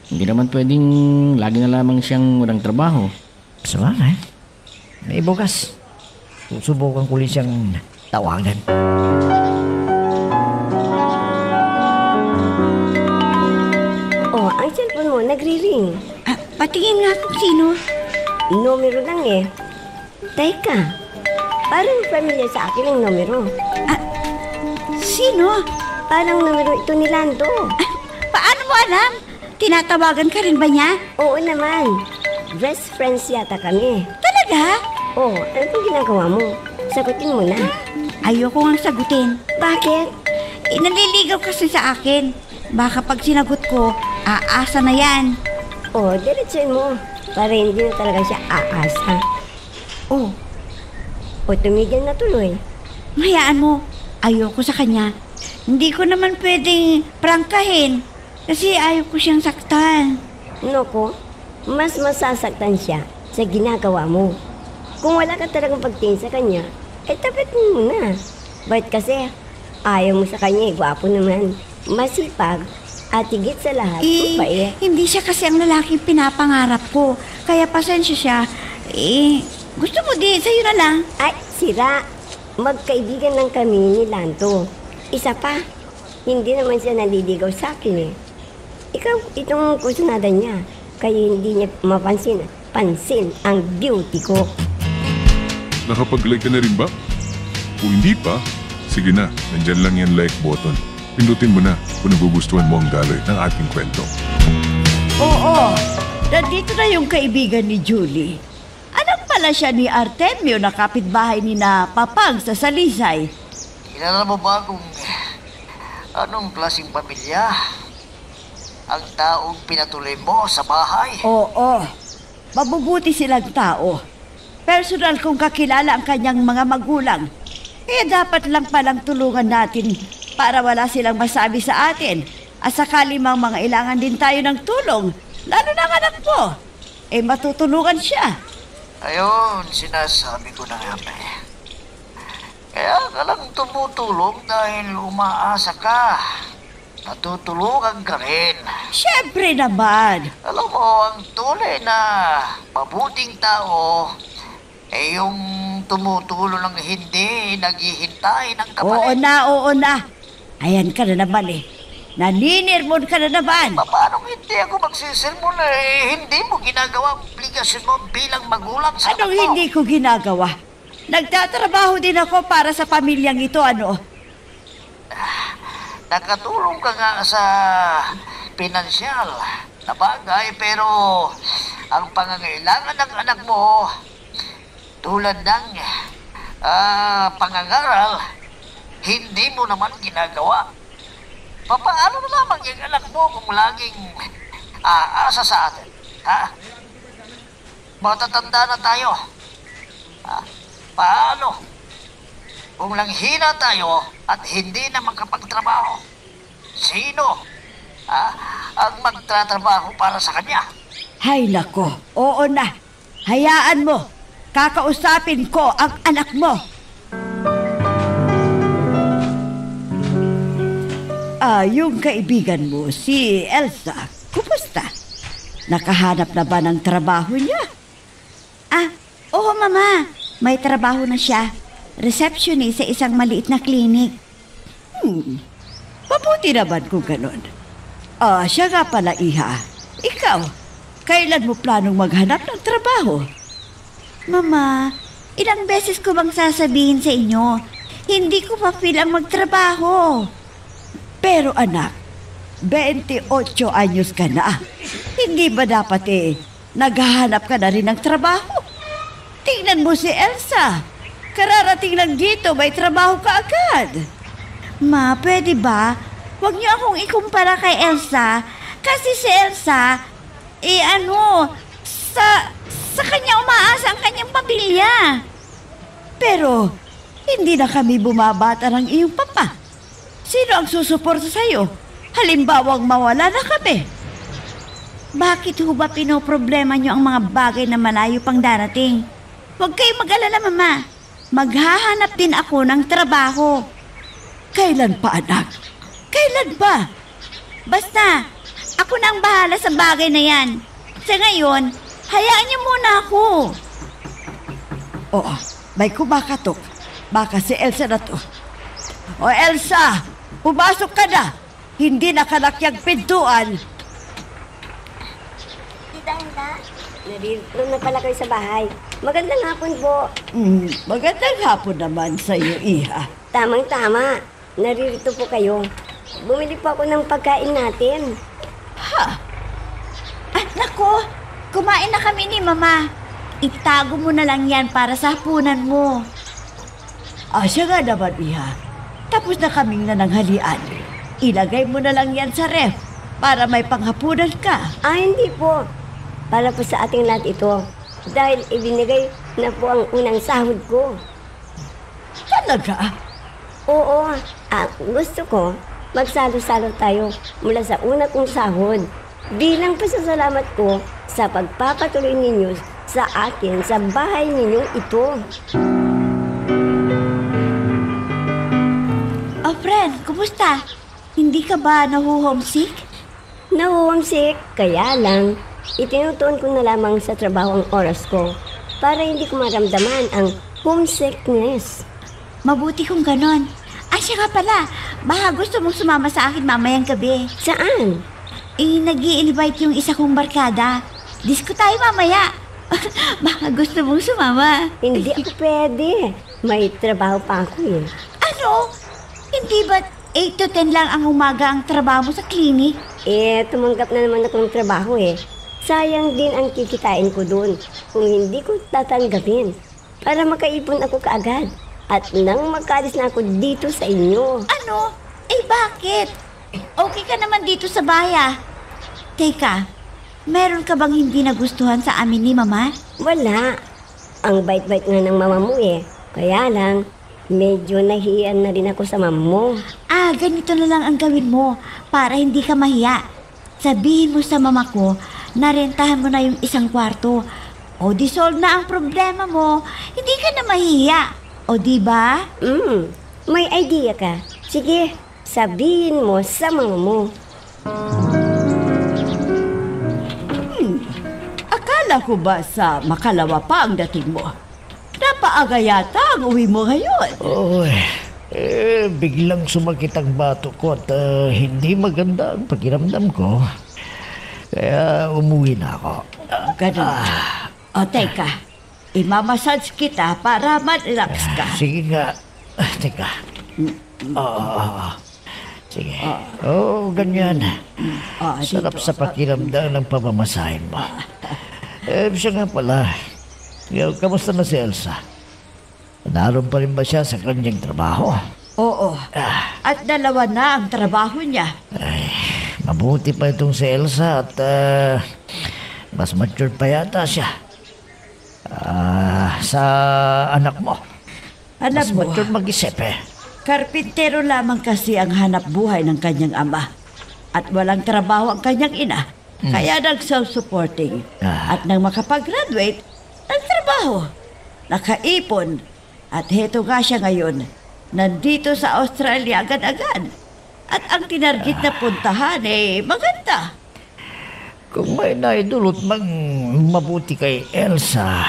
Speaker 5: Hindi naman pwedeng lagi na lamang siyang walang trabaho.
Speaker 3: Sabagay. May bukas. Susubukan ko ulit siyang tawagan.
Speaker 8: Oh, ang cellphone mo nagri-ring.
Speaker 1: Patingin nga kung sino.
Speaker 8: Numero lang eh. Teka, parang familiar sa akin ang numero.
Speaker 1: Sino?
Speaker 8: Parang numero ito ni Lando.
Speaker 1: Paano mo alam? Tinatawagan ka rin ba niya?
Speaker 8: Oo naman. Best friends yata kami.
Speaker 1: Talaga?
Speaker 8: Oh, ano pong ginagawa mo? Sagutin mo na.
Speaker 1: Ayoko nga sagutin.
Speaker 8: Bakit?
Speaker 1: Naliligaw kasi sa akin. Baka pag sinagot ko, aasa na yan.
Speaker 8: Oh, diretsuin mo. Para hindi na talaga siya aasa.
Speaker 1: Oh,
Speaker 8: O tumigil na tuloy.
Speaker 1: hayaan mo. Ayoko sa kanya. Hindi ko naman pwedeng prangkahin. Kasi ayoko siyang saktan.
Speaker 8: Noko, mas masasaktan siya sa ginagawa mo. Kung wala ka talagang pagtingin sa kanya, tapit mo muna. Ba't kasi ayaw mo sa kanya, gwapo naman, masipag, at higit sa lahat, mabait.
Speaker 1: Hindi siya kasi ang lalaking pinapangarap ko. Kaya pasensya siya. Gusto mo din, sa'yo na lang.
Speaker 8: Ay, sira. Magkaibigan lang kami ni Lanto. Isa pa, hindi naman siya naliligaw sa akin eh. Ikaw, itong kusunada niya, kaya hindi niya pansin ang beauty ko.
Speaker 2: Nakapag-like ka na rin ba? Kung hindi pa, sige na, nandyan lang yan like button. Pindutin mo na kung nagugustuhan mo ang daloy ng ating kwento.
Speaker 6: Oo, nandito na yung kaibigan ni Julie. Anak pala siya ni Artemio na kapitbahay ni na Papang sa Salisay.
Speaker 7: Kilala mo ba kung anong klaseng pamilya ang taong pinatuloy mo sa bahay?
Speaker 6: Oo, mabubuti silang tao. Personal kong kakilala ang kanyang mga magulang. Kaya dapat lang palang tulungan natin para wala silang masabi sa atin. At sakali mang mga ilangan din tayo ng tulong, lalo na ang anak mo, matutulungan siya.
Speaker 7: Ayun, sinasabi ko na nga ba eh. Kaya ka lang tumutulong dahil umaasa ka. Natutulungan ka rin.
Speaker 6: Siyempre naman.
Speaker 7: Alam mo, ang tunay na mabuting tao ay yung tumutulong ng hindi naghihintay ng kapalit.
Speaker 6: Oo na. Ayan ka na naman eh. Naninirmon ka na naman.
Speaker 7: Paano hindi ako magsisilmon hindi mo ginagawa ang obligasyon mo bilang magulang sa anak
Speaker 6: Anong
Speaker 7: mo?
Speaker 6: hindi ko ginagawa? Nagtatrabaho din ako para sa pamilyang ito, ano?
Speaker 7: Nakatulong ka nga sa pinansyal na bagay, pero ang pangangailangan ng anak mo tulad ng pangangaral, hindi mo naman ginagawa. Paano na naman yung anak mo kung laging aasa sa atin? Ha? Matatanda na tayo. Ha? Paano? Kung lang hina tayo at hindi na makapagtrabaho, sino ang magtatrabaho para sa kanya?
Speaker 6: Hay nako, oo na. Hayaan mo. Kakausapin ko ang anak mo. Yung kaibigan mo, si Elsa, kumusta? Nakahanap na ba ng trabaho niya?
Speaker 1: Oo mama, may trabaho na siya. Receptionist sa isang maliit na klinik.
Speaker 6: Mabuti naman kung ganun. Siya nga pala, Iha. Ikaw, kailan mo planong maghanap ng trabaho?
Speaker 1: Mama, ilang beses ko bang sasabihin sa inyo, hindi ko pa feel ang magtrabaho.
Speaker 6: Pero anak, 28 anyos ka na. Hindi ba dapat naghahanap ka na rin ng trabaho? Tingnan mo si Elsa. Kararating lang dito, may trabaho ka agad.
Speaker 1: Ma, pwede ba? Huwag niyo akong ikumpara kay Elsa. Kasi si Elsa, sa kanya umaasa ang kanyang pamilya.
Speaker 6: Pero, hindi na kami bumabata ng iyong papa. Sino ang susuporta sa'yo? Halimbawang mawala na kami.
Speaker 1: Bakit ho ba pinoproblema niyo ang mga bagay na malayo pang darating? Huwag kayong mag-alala, Mama. Maghahanap din ako ng trabaho.
Speaker 6: Kailan pa, anak? Kailan ba?
Speaker 1: Basta, ako na ang bahala sa bagay na yan. Sa ngayon, hayaan niyo muna ako.
Speaker 6: Oo, may kumakatok. Baka si Elsa na to. O Elsa, pumasok ka na. Hindi nakalakyang pintuan.
Speaker 8: Tita Elsa, narito na pala kayo sa bahay. Magandang hapon po.
Speaker 6: Magandang hapon naman sa iyo, Iha.
Speaker 8: Tamang-tama. Naririto po kayo. Bumili po ako ng pagkain natin.
Speaker 1: Nako, kumain na kami ni Mama. Itago mo na lang yan para sa hapunan mo.
Speaker 6: Siya nga naman, Iha. Tapos na kaming nananghalian. Ilagay mo na lang yan sa ref para may panghapunan ka.
Speaker 8: Hindi po. Para po sa ating lahat ito. Dahil ibinigay na po ang unang sahod ko.
Speaker 6: Talaga?
Speaker 8: Oo. Gusto ko, magsalo-salo tayo mula sa una kong sahod. Bilang pasasalamat ko sa pagpapatuloy ninyo sa akin sa bahay ninyong ito.
Speaker 1: Friend, kumusta? Hindi ka ba nahu-homesick?
Speaker 8: Nahuhomesick, kaya lang, itinutuon ko na lamang sa trabaho ang oras ko para hindi ko maramdaman ang homesickness.
Speaker 1: Mabuti kung ganon. siya nga pala. Baka gusto mong sumama sa akin mamayang gabi.
Speaker 8: Saan?
Speaker 1: Nag-i-invite yung isa kong barkada. Disco tayo mamaya. Baka gusto mong sumama.
Speaker 8: Hindi ako pwede. May trabaho pa ako eh.
Speaker 1: Ano? Hindi ba 8 to 10 lang ang umaga ang trabaho mo sa klinik?
Speaker 8: Tumanggap na naman akong trabaho eh. Sayang din ang kikitain ko doon kung hindi ko tatanggapin para makaipon ako kaagad at nang makalis na ako dito sa inyo.
Speaker 1: Ano? Bakit? Okay ka naman dito sa baya. Teka, meron ka bang hindi nagustuhan sa amin ni Mama?
Speaker 8: Wala. Ang bait-bait nga ng mama mo eh. Kaya lang, medyo nahiyan na rin ako sa mama mo.
Speaker 1: Ganito na lang ang gawin mo para hindi ka mahiya. Sabihin mo sa mama ko na rentahan mo na yung isang kwarto. O di solve na ang problema mo. Hindi ka na mahiya. O di ba?
Speaker 8: May idea ka. Sige, sabihin mo sa mama mo.
Speaker 6: Akala ko ba sa makalawa pa ang dating mo? Napaaga yata ang uwi mo ngayon.
Speaker 3: Biglang sumakit ang bato ko at hindi maganda ang pakiramdam ko. Kaya umuwi na ako.
Speaker 6: Ganun. O teka, imamassage kita para ma-relax ka.
Speaker 3: Sige nga. Teka. Sige. Ganyan. Sarap sa pakiramdam ng pamamasahin mo. Siya nga pala. Kamusta na si Elsa? Naroon pa rin ba siya sa kanyang trabaho?
Speaker 6: Oo. At dalawa na ang trabaho niya.
Speaker 3: Mabuti pa itong si Elsa at mas mature pa yata siya. Sa anak mo. Mas
Speaker 6: Alam mo,
Speaker 3: mature mag-isip eh.
Speaker 6: karpintero lamang kasi ang hanap buhay ng kanyang ama. At walang trabaho ang kanyang ina. Kaya nag-self-supporting. At nang makapag-graduate, nagtrabaho. Nakaipon. At heto nga siya ngayon. Nandito sa Australia agad-agad. At ang tinarget na puntahan maganda.
Speaker 3: Kung may naidulot mang mabuti kay Elsa,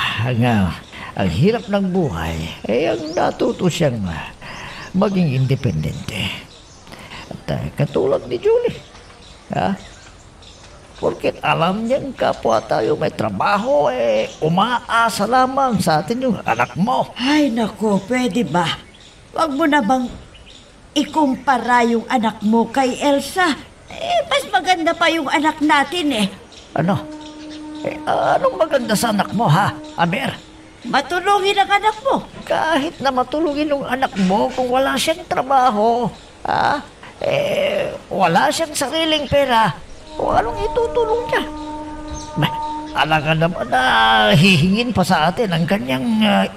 Speaker 3: ang hirap ng buhay, ang natuto siyang maging independente. At katulad ni Julie, porket alam niyang kapwa tayo may trabaho, umaasa lamang sa atin yung anak mo.
Speaker 6: Ay nako, pwede ba? Wag mo na bang ikumpara yung anak mo kay Elsa? Mas maganda pa yung anak natin
Speaker 3: Ano? Anong maganda sa anak mo, Aber?
Speaker 6: Matulungin ang anak mo.
Speaker 3: Kahit na matulungin yung anak mo kung wala siyang trabaho, wala siyang sariling pera, o anong itutulong niya? Alaga naman na hihingin pa sa atin ang kanyang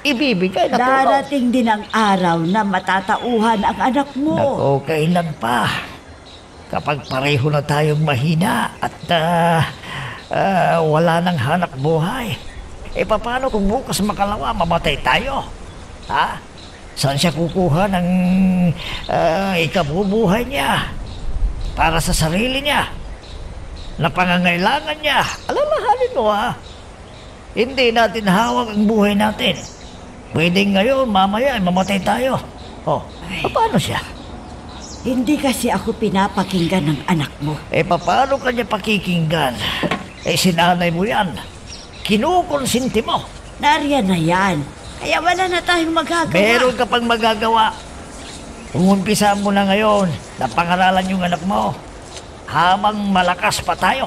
Speaker 3: ibibigay na tulong.
Speaker 6: Darating din ang araw na matatauhan ang anak mo.
Speaker 3: Nako, kailan pa? Kapag pareho na tayong mahina at wala nang hanap buhay, paano kung bukas makalawa mamatay tayo? Saan siya kukuha ng ikabubuhay niya para sa sarili niya? Na pangangailangan niya. Alalahanin mo hindi natin hawak ang buhay natin. Pwede ngayon, mamaya mamatay tayo. Paano siya?
Speaker 6: Hindi kasi ako pinapakinggan ng anak mo.
Speaker 3: Paano kanya pakikinggan? Sinanay mo yan. Kinukonsinti mo.
Speaker 6: Nariyan na yan. Kaya wala na tayong magagawa.
Speaker 3: Meron ka pang magagawa. Umpisa mo na ngayon na pangaralan yung anak mo. Habang malakas pa tayo.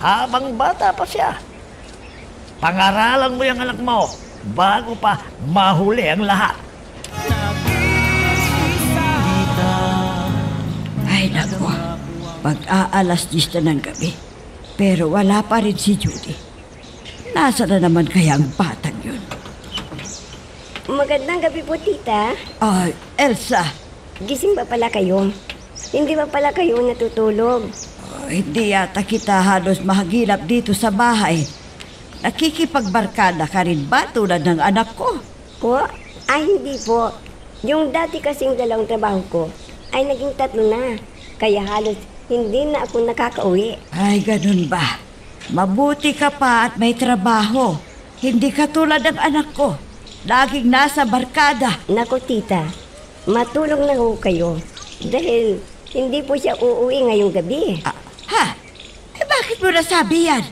Speaker 3: Habang bata pa siya. Pangaralan mo yung anak mo bago pa mahuli ang lahat.
Speaker 6: Ay naku, pag-aalas 10 na ng gabi. Pero wala pa rin si Judy. Nasa na naman kaya ang batang yun?
Speaker 8: Magandang gabi po, tita.
Speaker 6: Elsa.
Speaker 8: Gising ba pala kayo? Hindi ba pala kayo natutulog?
Speaker 6: Hindi yata kita halos mahagilap dito sa bahay. Nakikipagbarkada ka rin ba tulad ng anak ko?
Speaker 8: Po? Hindi po. Yung dati kasing dalawang trabaho ko ay naging 3 na. Kaya halos hindi na ako nakakauwi.
Speaker 6: Ay, ganun ba? Mabuti ka pa at may trabaho. Hindi ka tulad ng anak ko. Laging nasa barkada.
Speaker 8: Nako, tita. matulog na ho kayo. Dahil hindi po siya uuwi ngayong gabi.
Speaker 6: Bakit mo nasabi yan?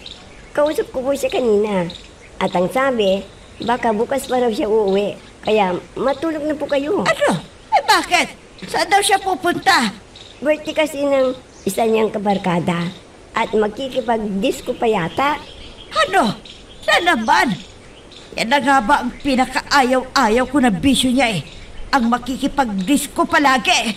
Speaker 8: Kausap ko po siya kanina. At ang sabi, baka bukas pa raw siya uuwi. Kaya matulog na po kayo.
Speaker 6: Ano? Bakit? Saan daw siya pupunta?
Speaker 8: Birthday kasi ng isa niyang kabarkada. At magkikipag-disco pa yata.
Speaker 6: Ano? Na naman? Yan na nga ba ang pinakaayaw-ayaw ko na bisyo niya Ang makikipag-disco palagi.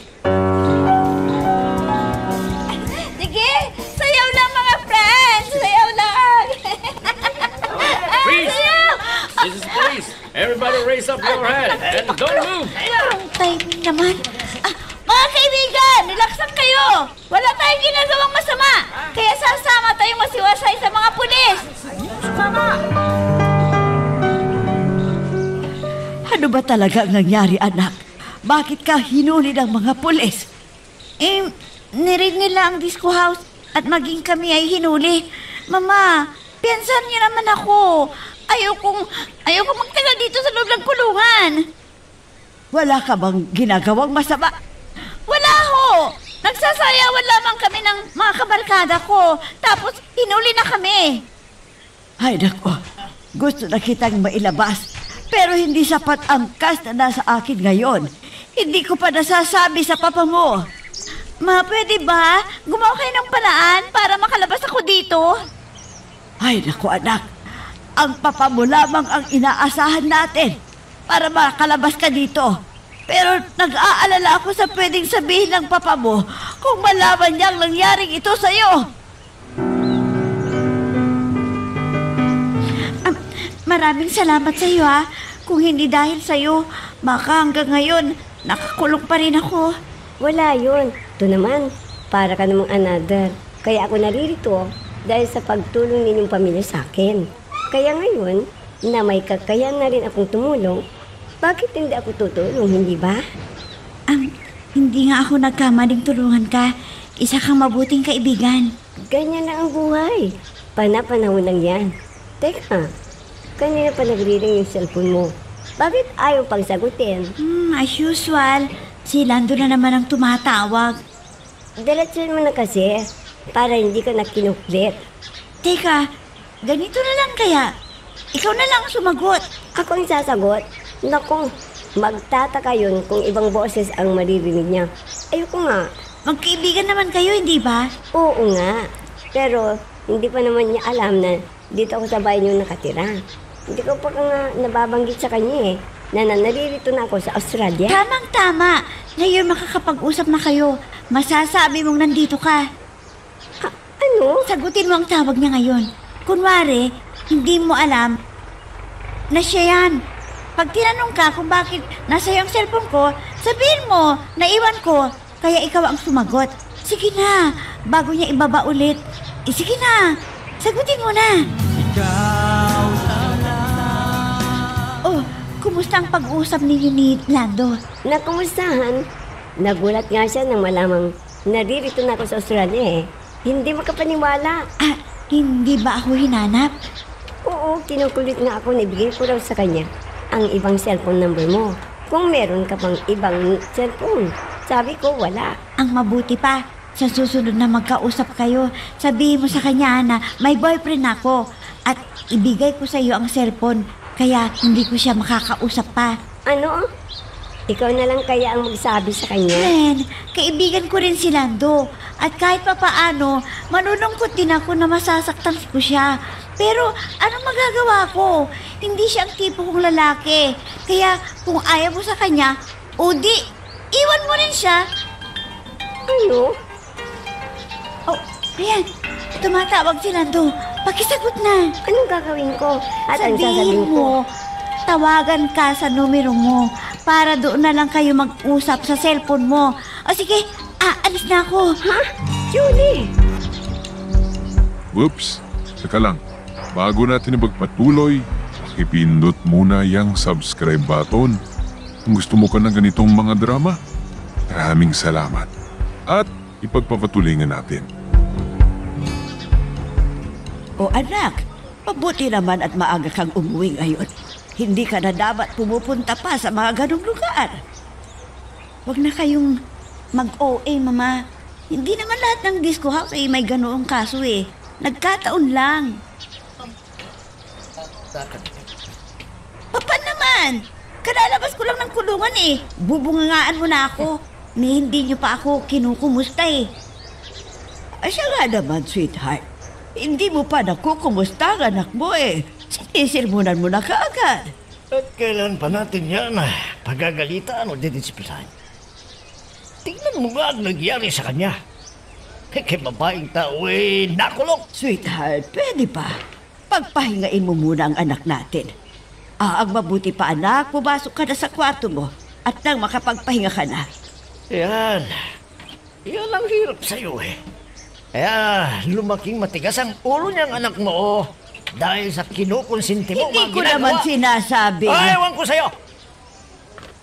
Speaker 1: Sige, sayaw lang mga friends! Sayaw lang!
Speaker 5: Freeze! This is police! Everybody raise up your hand and don't move!
Speaker 1: Ang timing naman. Mga kaibigan, relaxan kayo! Wala tayong ginagawang masama! Kaya sasama tayong masiwasay sa mga pulis!
Speaker 6: Ano ba talaga ang nangyari, anak? Bakit ka hinuli ng mga pulis?
Speaker 1: Nirig nila ang disco house at maging kami ay hinuli. Mama, piyansan niyo naman ako. Ayokong magtagal dito sa loob ng kulungan.
Speaker 6: Wala ka bang ginagawang masama?
Speaker 1: Wala ho! Nagsasayawan lamang kami ng mga kabarkada ko. Tapos hinuli na kami.
Speaker 6: Ay, nako. Gusto na kitang mailabas. Pero hindi sapat ang cash na nasa akin ngayon. Hindi ko pa nasasabi sa papa mo.
Speaker 1: Ma, pwede ba? Gumawa kayo ng paraan para makalabas ako dito?
Speaker 6: Ay, naku anak. Ang papa mo lamang ang inaasahan natin para makalabas ka dito. Pero nag-aalala ako sa pwedeng sabihin ng papa mo kung malaman niyang nangyaring ito sa'yo.
Speaker 1: Maraming salamat sa iyo ha. Kung hindi dahil sa iyo, baka hanggang ngayon nakakulong pa rin ako.
Speaker 8: Wala yun. Ito naman, para ka namang another. Kaya ako naririto dahil sa pagtulong ninyong pamilya sa akin. Kaya ngayon, na may kakayan na rin akong tumulong, bakit hindi ako tutulong, hindi ba?
Speaker 1: Hindi nga ako nagkamaling tulungan ka. Isa kang mabuting kaibigan.
Speaker 8: Ganyan na ang buhay. Panapanahon lang yan. Teka, kanina pa nagre-ring yung cellphone mo. Bakit ayaw pang sagutin?
Speaker 1: As usual, si Lando na naman ang tumatawag.
Speaker 8: Diretsuhin mo na kasi para hindi ka nakinuklit.
Speaker 1: Teka, ganito na lang kaya. Ikaw na lang sumagot.
Speaker 8: Ako ang sasagot. Naku, magtataka yun kung ibang boses ang maririnig niya. Ayoko nga.
Speaker 1: Magkaibigan naman kayo, hindi ba?
Speaker 8: Oo nga. Pero hindi pa naman niya alam na dito ako sa bahay niyo nakatira. Hindi ko pa nga nababanggit sa kanya na naririto na ako sa Australia.
Speaker 1: Tamang-tama. Ngayon makakapag-usap na kayo. Masasabi mong nandito ka.
Speaker 8: Ano?
Speaker 1: Sagutin mo ang tawag niya ngayon. Kunwari, hindi mo alam na siya yan. Pag tinanong ka kung bakit nasa yung cellphone ko, sabihin mo, naiwan ko, kaya ikaw ang sumagot. Sige na, bago niya ibaba ulit. Sige na, sagutin mo na. Oh, kumusta ang pag-uusap ninyo ni Lando?
Speaker 8: Nakumustahan? Nagulat nga siya nang malamang naririto na ako sa Australia Hindi makapaniwala.
Speaker 1: Hindi ba ako hinanap?
Speaker 8: Oo, kinukulit nga ako na ibigay ko raw sa kanya ang ibang cellphone number mo. Kung meron ka pang ibang cellphone. Sabi ko, wala.
Speaker 1: Ang mabuti pa, sa susunod na magkausap kayo, sabihin mo sa kanya na may boyfriend ako at ibigay ko sa iyo ang cellphone kaya hindi ko siya makakausap pa.
Speaker 8: Ano? Ikaw na lang kaya ang magsabi sa kanya?
Speaker 1: Ren, kaibigan ko rin si Lando at kahit papaano, malulungkot din ako na masasaktan ko siya. Pero anong magagawa ko? Hindi siya ang tipo kong lalaki. Kaya kung ayaw mo sa kanya, o di, iwan mo rin siya.
Speaker 8: Ano?
Speaker 1: Oh, ayan. Tumatawag si Lando. Pakisagot na.
Speaker 8: Anong gagawin ko? At ang sasabihin
Speaker 1: Sabihin
Speaker 8: ko?
Speaker 1: mo, tawagan ka sa numero mo para doon na lang kayo mag-usap sa cellphone mo. O sige, alis na ako.
Speaker 8: Ha? Julie!
Speaker 2: Whoops! Saka lang, bago natin ipagpatuloy, pakipindot muna yung subscribe button. Kung gusto mo ka ng ganitong mga drama, maraming salamat. At ipagpapatuloy nga natin.
Speaker 6: O anak, mabuti naman at maaga kang umuwi ngayon. Hindi ka na dapat pumupunta pa sa mga ganong lugar.
Speaker 1: Huwag na kayong mag-OA, Mama. Hindi naman lahat ng disco house ay may ganoong kaso eh. Nagkataon lang. Papa naman! Kalalabas ko lang ng kulungan eh. Bubungangaan mo na ako. Ni hindi niyo pa ako kinukumusta eh.
Speaker 6: Siya nga naman, sweetheart. Hindi mo pa nakukumusta ang anak mo eh. Sinisirmunan mo na kaagad.
Speaker 3: At kailan pa natin yan pagagalitan o didisiplinan? Tingnan mo nga ang nangyari sa kanya. Kay babaeng tao nakulong.
Speaker 6: Sweetheart, pwede ba? Pagpahingain mo muna ang anak natin. Ang mabuti pa anak, pumasok ka na sa kwarto mo at nang makapagpahinga ka na.
Speaker 3: Yan. Yan ang hirap sa'yo eh. Kaya lumaking matigas ang ulo niyang anak mo dahil sa kinukonsinti mo.
Speaker 6: Hindi ko naman sinasabi.
Speaker 3: Ay, ewan ko sa'yo.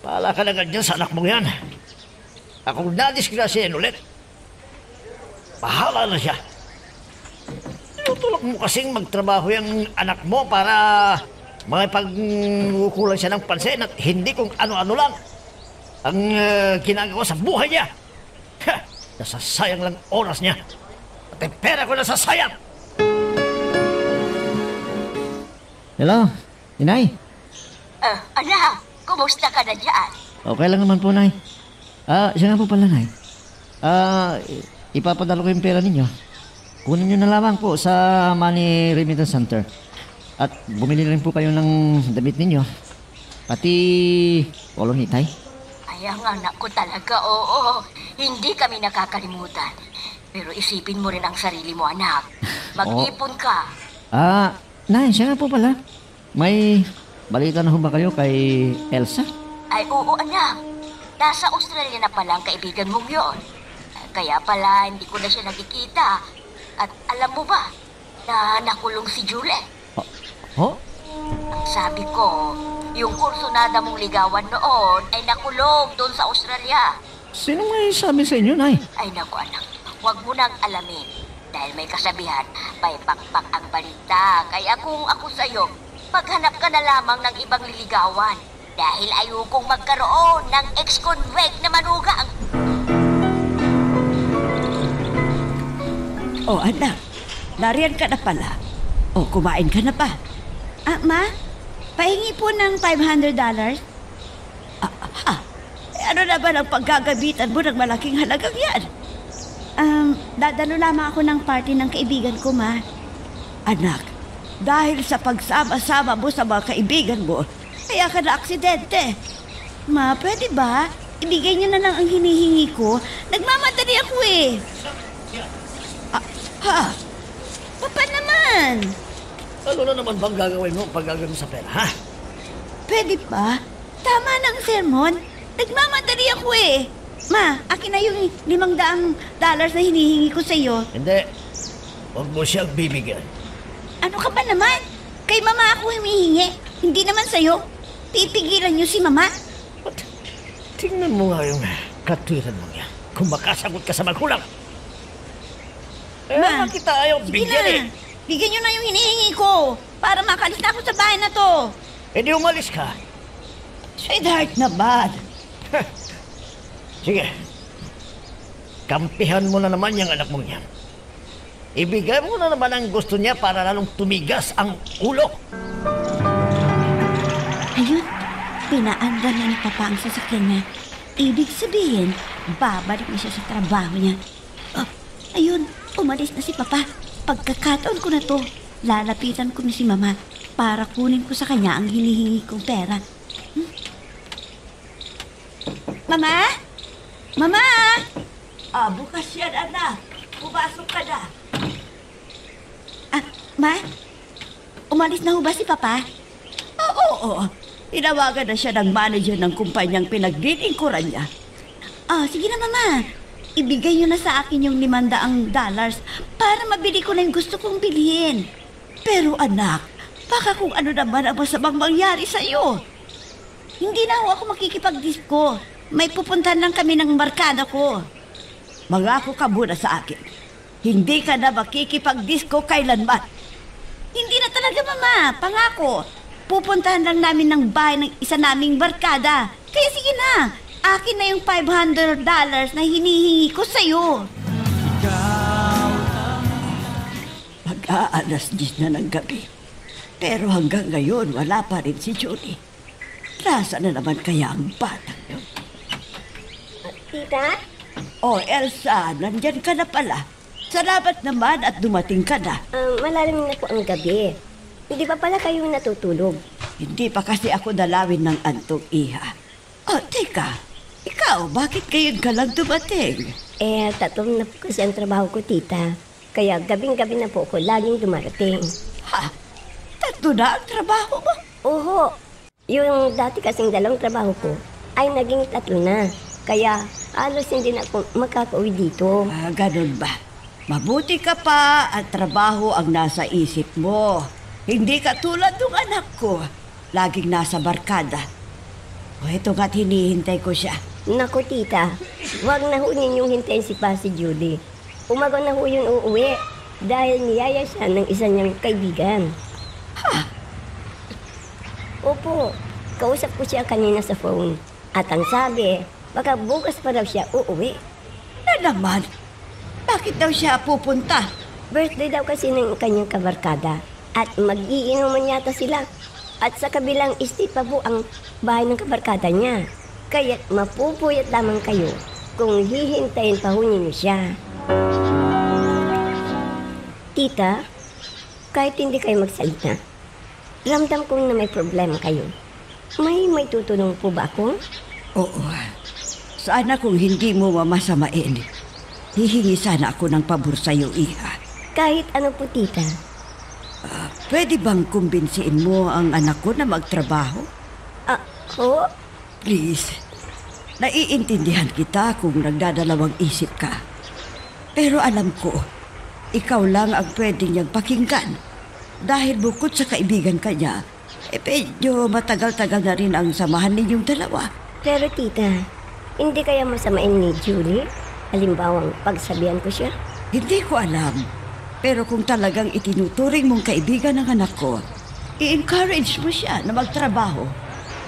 Speaker 3: Pala ka na ganyan sa anak mo yan. Akong nadisgrasyahin ulit. Bahala na siya. Tinutulak mo kasing magtrabaho yung anak mo para makipagkukulan siya ng pansin at hindi kung ano-ano lang ang ginagawa sa buhay niya. Nasasayang lang oras niya. At ang pera ko nasasayang.
Speaker 5: Hello, Inay.
Speaker 4: Anak, kumusta ka na dyan?
Speaker 5: Okay lang naman po, Nay. Siya nga po pala, Nay. Ipapadala ko yung pera ninyo. Kunin nyo na lamang po sa Money Remittance Center. At bumili rin po kayo ng damit ninyo. Pati polo ni Tay.
Speaker 4: Ay, ang anak ko talaga, oo. Hindi kami nakakalimutan. Pero isipin mo rin ang sarili mo, anak. Mag-ipon ka.
Speaker 5: Nay, siya nga po pala. May balita na ho ba kayo kay Elsa?
Speaker 4: Ay, oo, anak. Nasa Australia na pala ang kaibigan mong yon. Kaya pala, hindi ko na siya nakikita. At alam mo ba, na nakulong si Julie?
Speaker 5: Ho?
Speaker 4: Ang sabi ko, yung kursunada mong ligawan noon ay nakulong doon sa Australia.
Speaker 5: Sino may sabi sa inyo, Nay?
Speaker 4: Ay naku anak, huwag mo nang alamin. Dahil may kasabihan, may pakpak ang balita. Kaya kung ako sa'yo, maghanap ka na lamang ng ibang liligawan. Dahil ayokong magkaroon ng ex-convict na manugang.
Speaker 6: Oh, anak, nariyan ka na pala. O, kumain ka na ba?
Speaker 1: Ma? Pahingi po ng $500?
Speaker 6: Ano naman ang paggagabitan mo ng malaking halagang yan?
Speaker 1: Dadalo lamang ako ng party ng kaibigan ko, Ma.
Speaker 6: Anak, dahil sa pagsama-sama mo sa mga kaibigan mo, kaya ka na aksidente.
Speaker 1: Ma, pwede ba? Ibigay niyo na lang ang hinihingi ko. Nagmamadali ako eh. Papa naman.
Speaker 3: Ano na naman bang gagawin mo pag gagawin sa pera, ha?
Speaker 1: Pwede ba? Tama na ang sermon. Nagmamadali ako eh. Ma, akin na yung $500 na hinihingi ko sa'yo.
Speaker 3: Hindi. Huwag mo siyang bibigyan.
Speaker 1: Ano ka ba naman? Kay Mama ako humihingi. Hindi naman sa'yo. Pipigilan niyo si Mama.
Speaker 3: Tingnan mo nga yung katwiran mo niya. Kung makasagot ka sa magulang.
Speaker 1: Ma,
Speaker 3: kita ayaw
Speaker 1: Sige
Speaker 3: bigyan
Speaker 1: na.
Speaker 3: eh.
Speaker 1: Bigyan niyo na yung hinihingi ko. Para makalis na ako sa bahay na to.
Speaker 3: E di umalis ka.
Speaker 6: Sweetheart naman.
Speaker 3: Sige. Kampihan mo na naman yung anak mong yan. Ibigay mo na naman ang gusto niya para lalong tumigas ang ulo.
Speaker 1: Ayun, pinaandar na ni Papa ang sasakyan niya. Ibig sabihin, babalik na siya sa trabaho niya. Oh, ayun, umalis na si Papa. Pagkakataon ko na to, lalapitan ko na si Mama para kunin ko sa kanya ang hinihingi kong pera. Mama? Mama!
Speaker 6: Bukas yan, anak. Pumasok ka na.
Speaker 1: Ma? Umalis na ho ba si Papa?
Speaker 6: Oo. Tinawagan na siya ng manager ng kumpanyang pinaglilingkuran niya.
Speaker 1: Sige na, Mama. Ibigay niyo na sa akin yung $500 para mabili ko na yung gusto kong bilhin.
Speaker 6: Pero anak, baka kung ano naman ang masamang mangyari sa'yo.
Speaker 1: Hindi na ho ako makikipag-disco. May pupuntahan lang kami ng barkada ko.
Speaker 6: Mangako ka muna sa akin. Hindi ka na makikipag-disco kailanman.
Speaker 1: Hindi na talaga, Mama. Pangako. Pupuntahan lang namin ng bahay ng isa naming barkada. Kaya sige na. Akin na yung $500 na hinihingi ko sa'yo.
Speaker 6: Mag-aalas 10 na ng gabi. Pero hanggang ngayon, wala pa rin si Julie. Nasa na naman kaya ang batang yun?
Speaker 8: Tita?
Speaker 6: Oh, Elsa, nandyan ka na pala. Salamat naman at dumating ka na.
Speaker 8: Malalim na po ang gabi. Hindi pa pala kayo natutulog?
Speaker 6: Hindi pa kasi ako dalawin ng antok, Iha. Oh, teka. Ikaw, bakit ngayon ka lang dumating?
Speaker 8: 3 na po kasi ang trabaho ko, tita. Kaya gabing-gabi na po ako laging dumarating.
Speaker 6: Ha? 3 na ang trabaho mo?
Speaker 8: Oho, yung dati kasing 2 trabaho ko ay naging 3 na. Kaya halos hindi na ako makakauwi dito.
Speaker 6: Ganun ba? Mabuti ka pa at trabaho ang nasa isip mo. Hindi ka tulad ng anak ko. Laging nasa barkada. O ito nga't hinihintay ko siya.
Speaker 8: Naku, tita, wag na ho ninyong hintayin si si Judy. Umaga na ho yun uuwi dahil niyaya siya ng isa niyang kaibigan.
Speaker 6: Ha?
Speaker 8: Opo, kausap ko siya kanina sa phone. At ang sabi, baka bukas pa daw siya uuwi.
Speaker 6: Na naman? Bakit daw siya pupunta?
Speaker 8: Birthday daw kasi ng kanyang kabarkada. At mag-iinuman yata sila. At sa kabilang estate pa po ang bahay ng kabarkada niya. Kaya't mapupuyat lamang kayo kung hihintayin pa ho ninyo siya. Tita, kahit hindi kayo magsalita, ramdam kong na may problema kayo. May tutulong po ba ako?
Speaker 6: Oo. Sana kung hindi mo mamasamain, hihingi sana ako ng pabor sa'yo, Iha.
Speaker 8: Kahit ano po, tita.
Speaker 6: Pwede bang kumbinsiin mo ang anak ko na magtrabaho?
Speaker 8: Ho?
Speaker 6: Please. Naiintindihan kita kung nagdadalawang isip ka. Pero alam ko, ikaw lang ang pwede niyang pakinggan. Dahil bukod sa kaibigan ka niya, medyo matagal-tagal na rin ang samahan ninyong dalawa.
Speaker 8: Pero tita, hindi kaya masamain ni Julie? Halimbawang pagsabihan ko siya?
Speaker 6: Hindi ko alam. Pero kung talagang itinuturing mong kaibigan ng anak ko, i-encourage mo siya na magtrabaho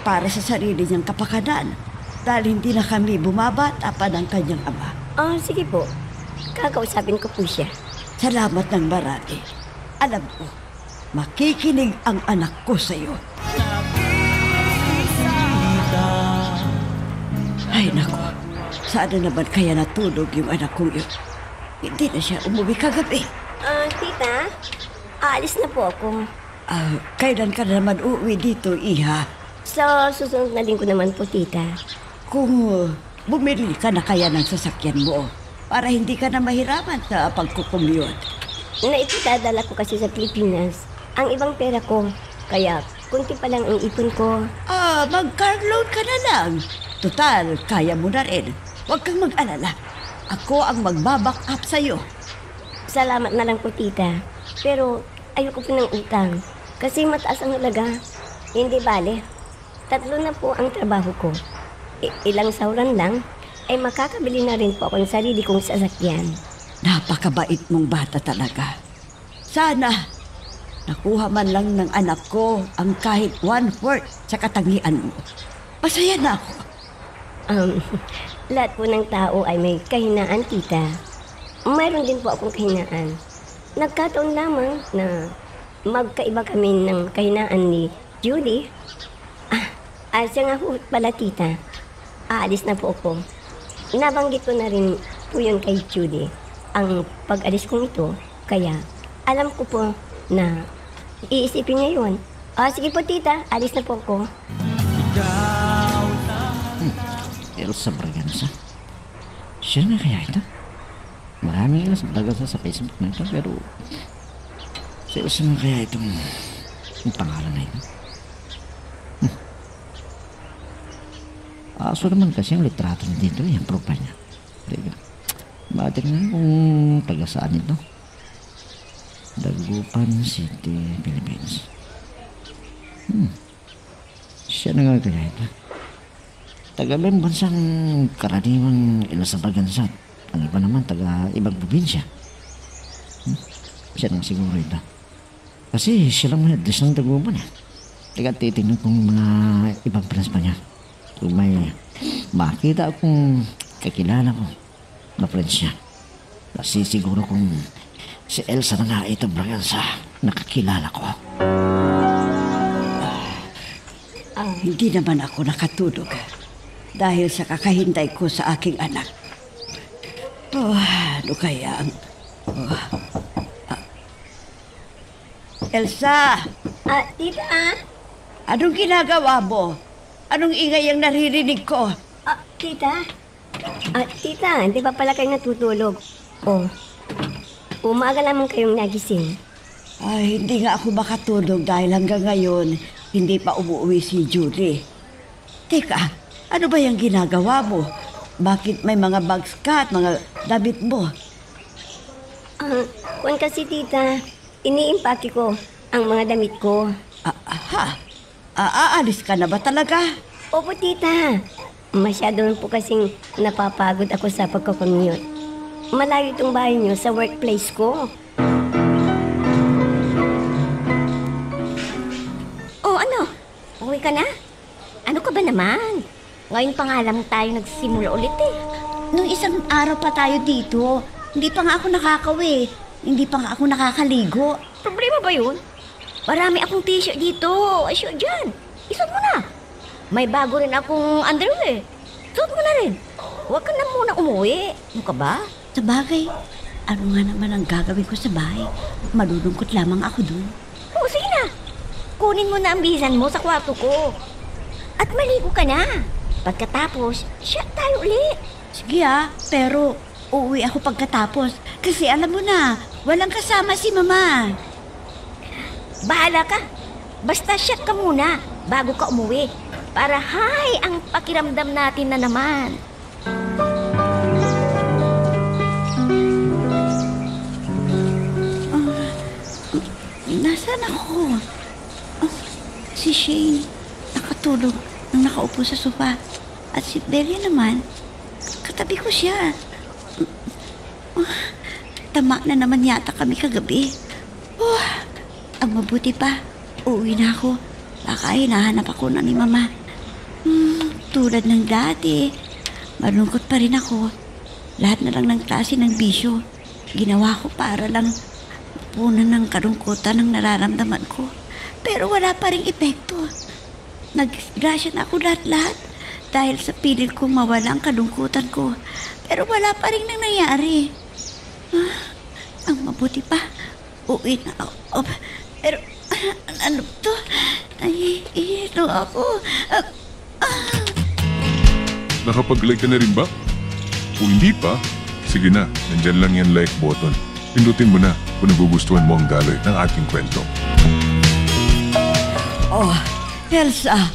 Speaker 6: para sa sarili niyang kapakanan dahil hindi na kami bumabata pa ng kanyang ama.
Speaker 8: Sige po. Kakausapin ko po siya.
Speaker 6: Salamat ng marami. Alam ko, makikinig ang anak ko sa'yo. Ay, naku. Sana naman kaya natulog yung anak kong yun. Hindi na siya umuwi kagabi.
Speaker 8: Tita, aalis na po ako.
Speaker 6: Kailan ka naman uuwi dito, Iha?
Speaker 8: Sa susunod na linggo naman po, tita.
Speaker 6: Kung bumili ka na kaya ng sasakyan mo para hindi ka na mahiraman sa pagkukumute.
Speaker 8: Naipitadala ko kasi sa Pilipinas ang ibang pera ko. Kaya kunti pa lang ang ipon ko.
Speaker 6: Mag-car loan ka na lang. Total, kaya mo na rin. Huwag kang mag-alala. Ako ang magbaback up sa'yo.
Speaker 8: Salamat na lang po, tita. Pero ayoko po ng utang. Kasi mataas ang halaga. Hindi bale. 3 na po ang trabaho ko. Ilang sauran lang, ay makakabili na rin po ako ng sarili kong sasakyan.
Speaker 6: Napakabait mong bata talaga. Sana, nakuha man lang ng anak ko ang kahit 1/4 sa katangian mo. Masaya na ako.
Speaker 8: Lahat po ng tao ay may kahinaan, tita. Mayroon din po akong kahinaan. Nagkataon lamang na magkaiba kami ng kahinaan ni Judy. Siya nga po pala, tita. Aalis na po ako. Nabanggit ko na rin po yun kay Judy. Ang pag-alis kong ito, kaya alam ko po na iisipin niya yun. Sige po, tita. Alis na po ako.
Speaker 3: Elsa Braganza. Siya na kaya ito? Maraming ilas Braganza sa Facebook na ito, pero si Elsa na kaya itong pangalan na ito? Aso naman kasi ang litrato na dito, yung profile niya. Teka, matignan kung taga saan ito. Dagupan City, Philippines. Siya na nga kaya ito. Taga-ibang bansang karaniwang Elsa Braganza. Ang iba naman taga ibang probinsya. Siya nang siguro ito. Kasi siya lang may address ng Dagupan eh. Teka, titignan kong mga ibang pinas pa niya. Kung may makita akong kakilala ko na friend siya, nasisiguro kong si Elsa na nga ito, Brian, sa nakakilala ko.
Speaker 6: Hindi naman ako nakatulog dahil sa kakahintay ko sa aking anak. Ano kaya ang... Elsa!
Speaker 8: Tita?
Speaker 6: Anong ginagawa mo? Anong ingay ang naririnig ko?
Speaker 8: Tita? Tita, hindi pa pala kayo natutulog? Umaga lamang kayong nagising.
Speaker 6: Ay, hindi nga ako makatulog dahil hanggang ngayon hindi pa umuwi si Julie. Teka, ano ba yung ginagawa mo? Bakit may mga bags ka at mga damit mo?
Speaker 8: Kung kasi tita, iniimpake ko ang mga damit ko.
Speaker 6: Aalis ka na ba talaga?
Speaker 8: Opo tita, masyado po kasing napapagod ako sa pagkakommute. Malayo itong bahay niyo sa workplace ko. Ano? Uwi ka na? Ano ka ba naman? Ngayon pa nga lang tayo nagsimula ulit eh.
Speaker 1: Nung isang araw pa tayo dito, hindi pa nga ako nakakauwi. Hindi pa nga ako nakakaligo.
Speaker 8: Problema ba yun? Marami akong t-shirt dito. Asyo dyan. Isuot mo na. May bago rin akong underwear. Suot mo na rin. Huwag ka na muna umuwi. Ano ka ba?
Speaker 1: Sa bagay, ano nga naman ang gagawin ko sa bahay? Malulungkot lamang ako dun.
Speaker 8: Sige na. Kunin mo na ang bisan mo sa kwarto ko. At maligo ka na. Pagkatapos, siya tayo ulit.
Speaker 1: Sige pero uuwi ako pagkatapos. Kasi alam mo na, walang kasama si Mama.
Speaker 8: Bahala ka. Basta siya ka muna bago ka umuwi. Para hay ang pakiramdam natin na naman.
Speaker 1: Nasaan ako? Si Shane, nakatulog nang nakaupo sa sofa. At si Belia naman, katabi ko siya. Tama na naman yata kami kagabi. Ang mabuti pa, uuwi na ako. Baka hinahanap ako na ni Mama. Tulad ng dati, malungkot pa rin ako. Lahat na lang ng klase ng bisyo. Ginawa ko para lang punan ng kalungkutan ng nararamdaman ko. Pero wala pa ring epekto. Naggrasya na ako lahat-lahat dahil sa pilit kong mawala ang kalungkutan ko. Pero wala pa rin nangyayari. Ang mabuti pa, uwi na ako. Pero ano to? Nahihilo ako.
Speaker 2: Nakapag-like ka na rin ba? Kung hindi pa, sige na, nandyan lang yan like button. Pindutin mo na kung nagugustuhan mo ang daloy ng ating kwento.
Speaker 6: Elsa,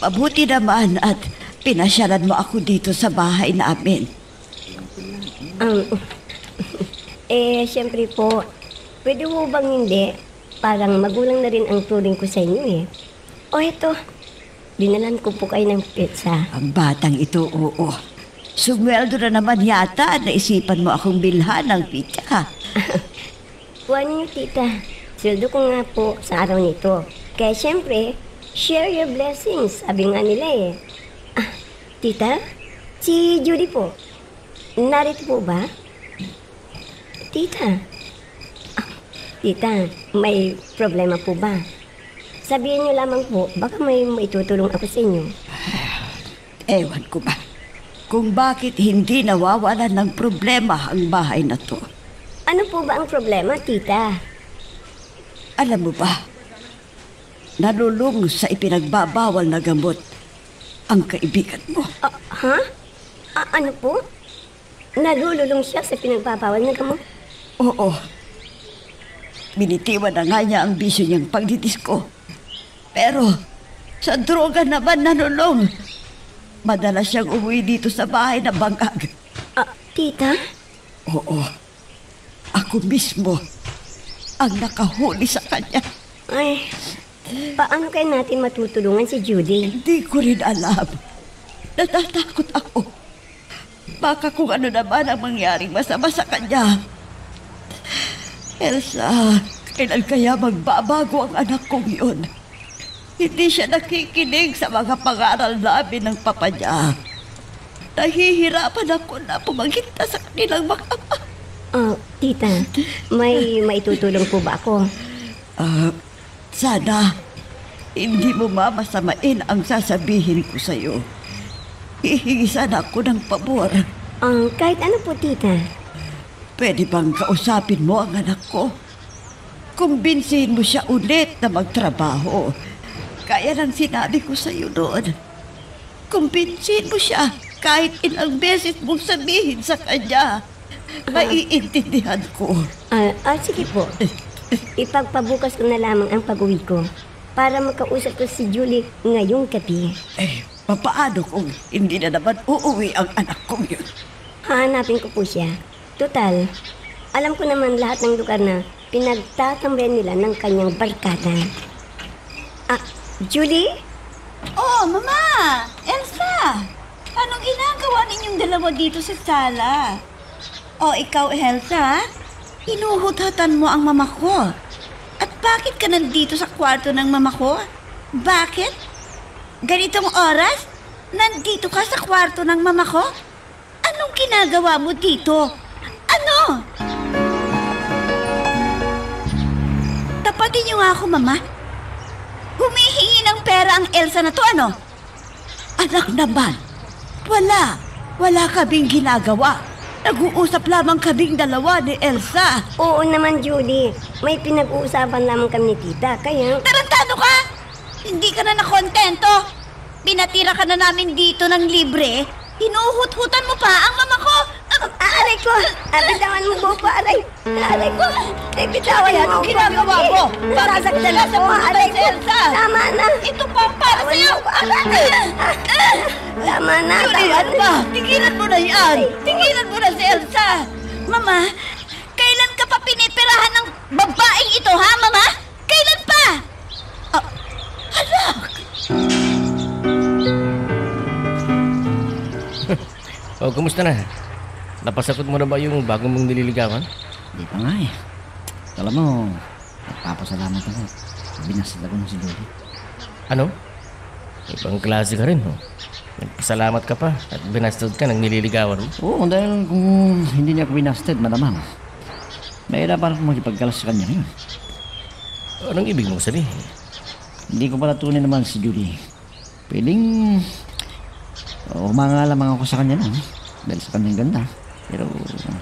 Speaker 6: mabuti naman at pinasyalan mo ako dito sa bahay namin.
Speaker 8: Siyempre po, pwede mo bang hindi? Parang magulang na rin ang turing ko sa inyo eh. Eto, dinalan ko po kayo ng pizza.
Speaker 6: Ang batang ito, oo. Sumweldo na naman yata at naisipan mo akong bilhan ng pizza.
Speaker 8: Kuha niyo, tita. Sweldo ko nga po sa araw nito. Kaya siyempre, share your blessings, sabi nga nila eh. Tita, si Judy po, narito po ba? Tita, tita, may problema po ba? Sabihin niyo lamang po, baka may maitutulong ako sa inyo.
Speaker 6: Ewan ko ba kung bakit hindi nawawalan ng problema ang bahay na to.
Speaker 8: Ano po ba ang problema, tita?
Speaker 6: Alam mo ba, nalulung sa ipinagbabawal na gamot ang kaibigan mo.
Speaker 8: Ano po? Nalululong siya sa pinagbabawal na gamot?
Speaker 6: Oo. Binitiwan na nga niya ang bisyo niyang pagdidisko. Pero sa droga naman nalulong. Madalas siyang umuwi dito sa bahay na bangag.
Speaker 8: Tita?
Speaker 6: Oo. Ako mismo ang nakahuli sa kanya.
Speaker 8: Ay, paano kaya natin matutulungan si Judy?
Speaker 6: Hindi ko rin alam. Natatakot ako. Baka kung ano naman ang mangyaring masama sa kanya. Elsa, kailan kaya magbabago ang anak kong yun? Hindi siya nakikinig sa mga pangaral namin ng papa niya. Nahihirapan ako na pumaginta sa kanilang mga ama.
Speaker 8: Tita, may maitutulong po ba ako?
Speaker 6: Sana, hindi mo mamasamain ang sasabihin ko sa'yo. Hihingi sana ako ng pabor.
Speaker 8: Kahit ano po, tita.
Speaker 6: Pwede bang kausapin mo ang anak ko? Kumbinsihin mo siya ulit na magtrabaho. Kaya nang sinabi ko sa'yo doon. Kumbinsihin mo siya kahit ilang beses mong sabihin sa kanya. Maiintindihan ko.
Speaker 8: Sige po. Ipagpabukas ko na lamang ang pag-uwi ko para makausap ko si Julie ngayong gabi.
Speaker 6: Papaano kung hindi na naman uuwi ang anak kong yun?
Speaker 8: Hahanapin ko po siya. Total, alam ko naman lahat ng lugar na pinagtatambayan nila ng kanyang barkada. Julie?
Speaker 1: Oh, Mama! Elsa! Anong ginagawa ninyong dalawa dito sa sala? Oh, ikaw, Elsa? Inuhuthatan mo ang mama ko. At bakit ka nandito sa kwarto ng mama ko? Bakit? Ganitong oras? Nandito ka sa kwarto ng mama ko? Anong ginagawa mo dito? Ano? Tapatin niyo nga ako, Mama. Humihingi ng pera ang Elsa na to, ano?
Speaker 6: Anak naman, wala kaming ginagawa. Nag-uusap lamang kaming dalawa ni Elsa.
Speaker 8: Oo naman, Julie. May pinag-uusapan lamang kami ni tita, kaya...
Speaker 1: Tarantado ka! Hindi ka na nakontento. Pinatira ka na namin dito ng libre. Hinuhut-hutan mo pa ang mama ko.
Speaker 8: Aray ko! Bitawan mo po pa, aray! Aray ko! Bitawan mo
Speaker 6: Anong ginagawa mo?
Speaker 8: Nasasaktan
Speaker 6: Bakit
Speaker 8: ako, aray ko!
Speaker 6: Elsa?
Speaker 8: Tama na!
Speaker 1: Ito pa ang para sa'yo.
Speaker 8: Tama na!
Speaker 6: Julian ba? Tigilan mo na yan!
Speaker 1: Tigilan mo na si Elsa. Mama, kailan ka pa pinipirahan ng babaeng ito, ha, Mama? Kailan pa?
Speaker 6: Anak!
Speaker 5: Oh, kumusta na? Napasakot mo na ba yung bago mong nililigawan?
Speaker 3: Di pa nga eh. Alam mo, nagpapasalamat ako. Binasad ako ng si Julie.
Speaker 5: Ano? Ibang klase ka rin, oh. Nagpasalamat ka pa at binastod ka ng nililigawan mo.
Speaker 3: Oo, dahil kung hindi niya ako binasted, malamang. Mahirapan ako makipagkalas sa kanya ngayon.
Speaker 5: Anong ibig mong sabihin?
Speaker 3: Hindi ko pala tunay naman si Julie. Pwedeng humanga lamang ako sa kanya na. Dahil sa kanyang ganda. Pero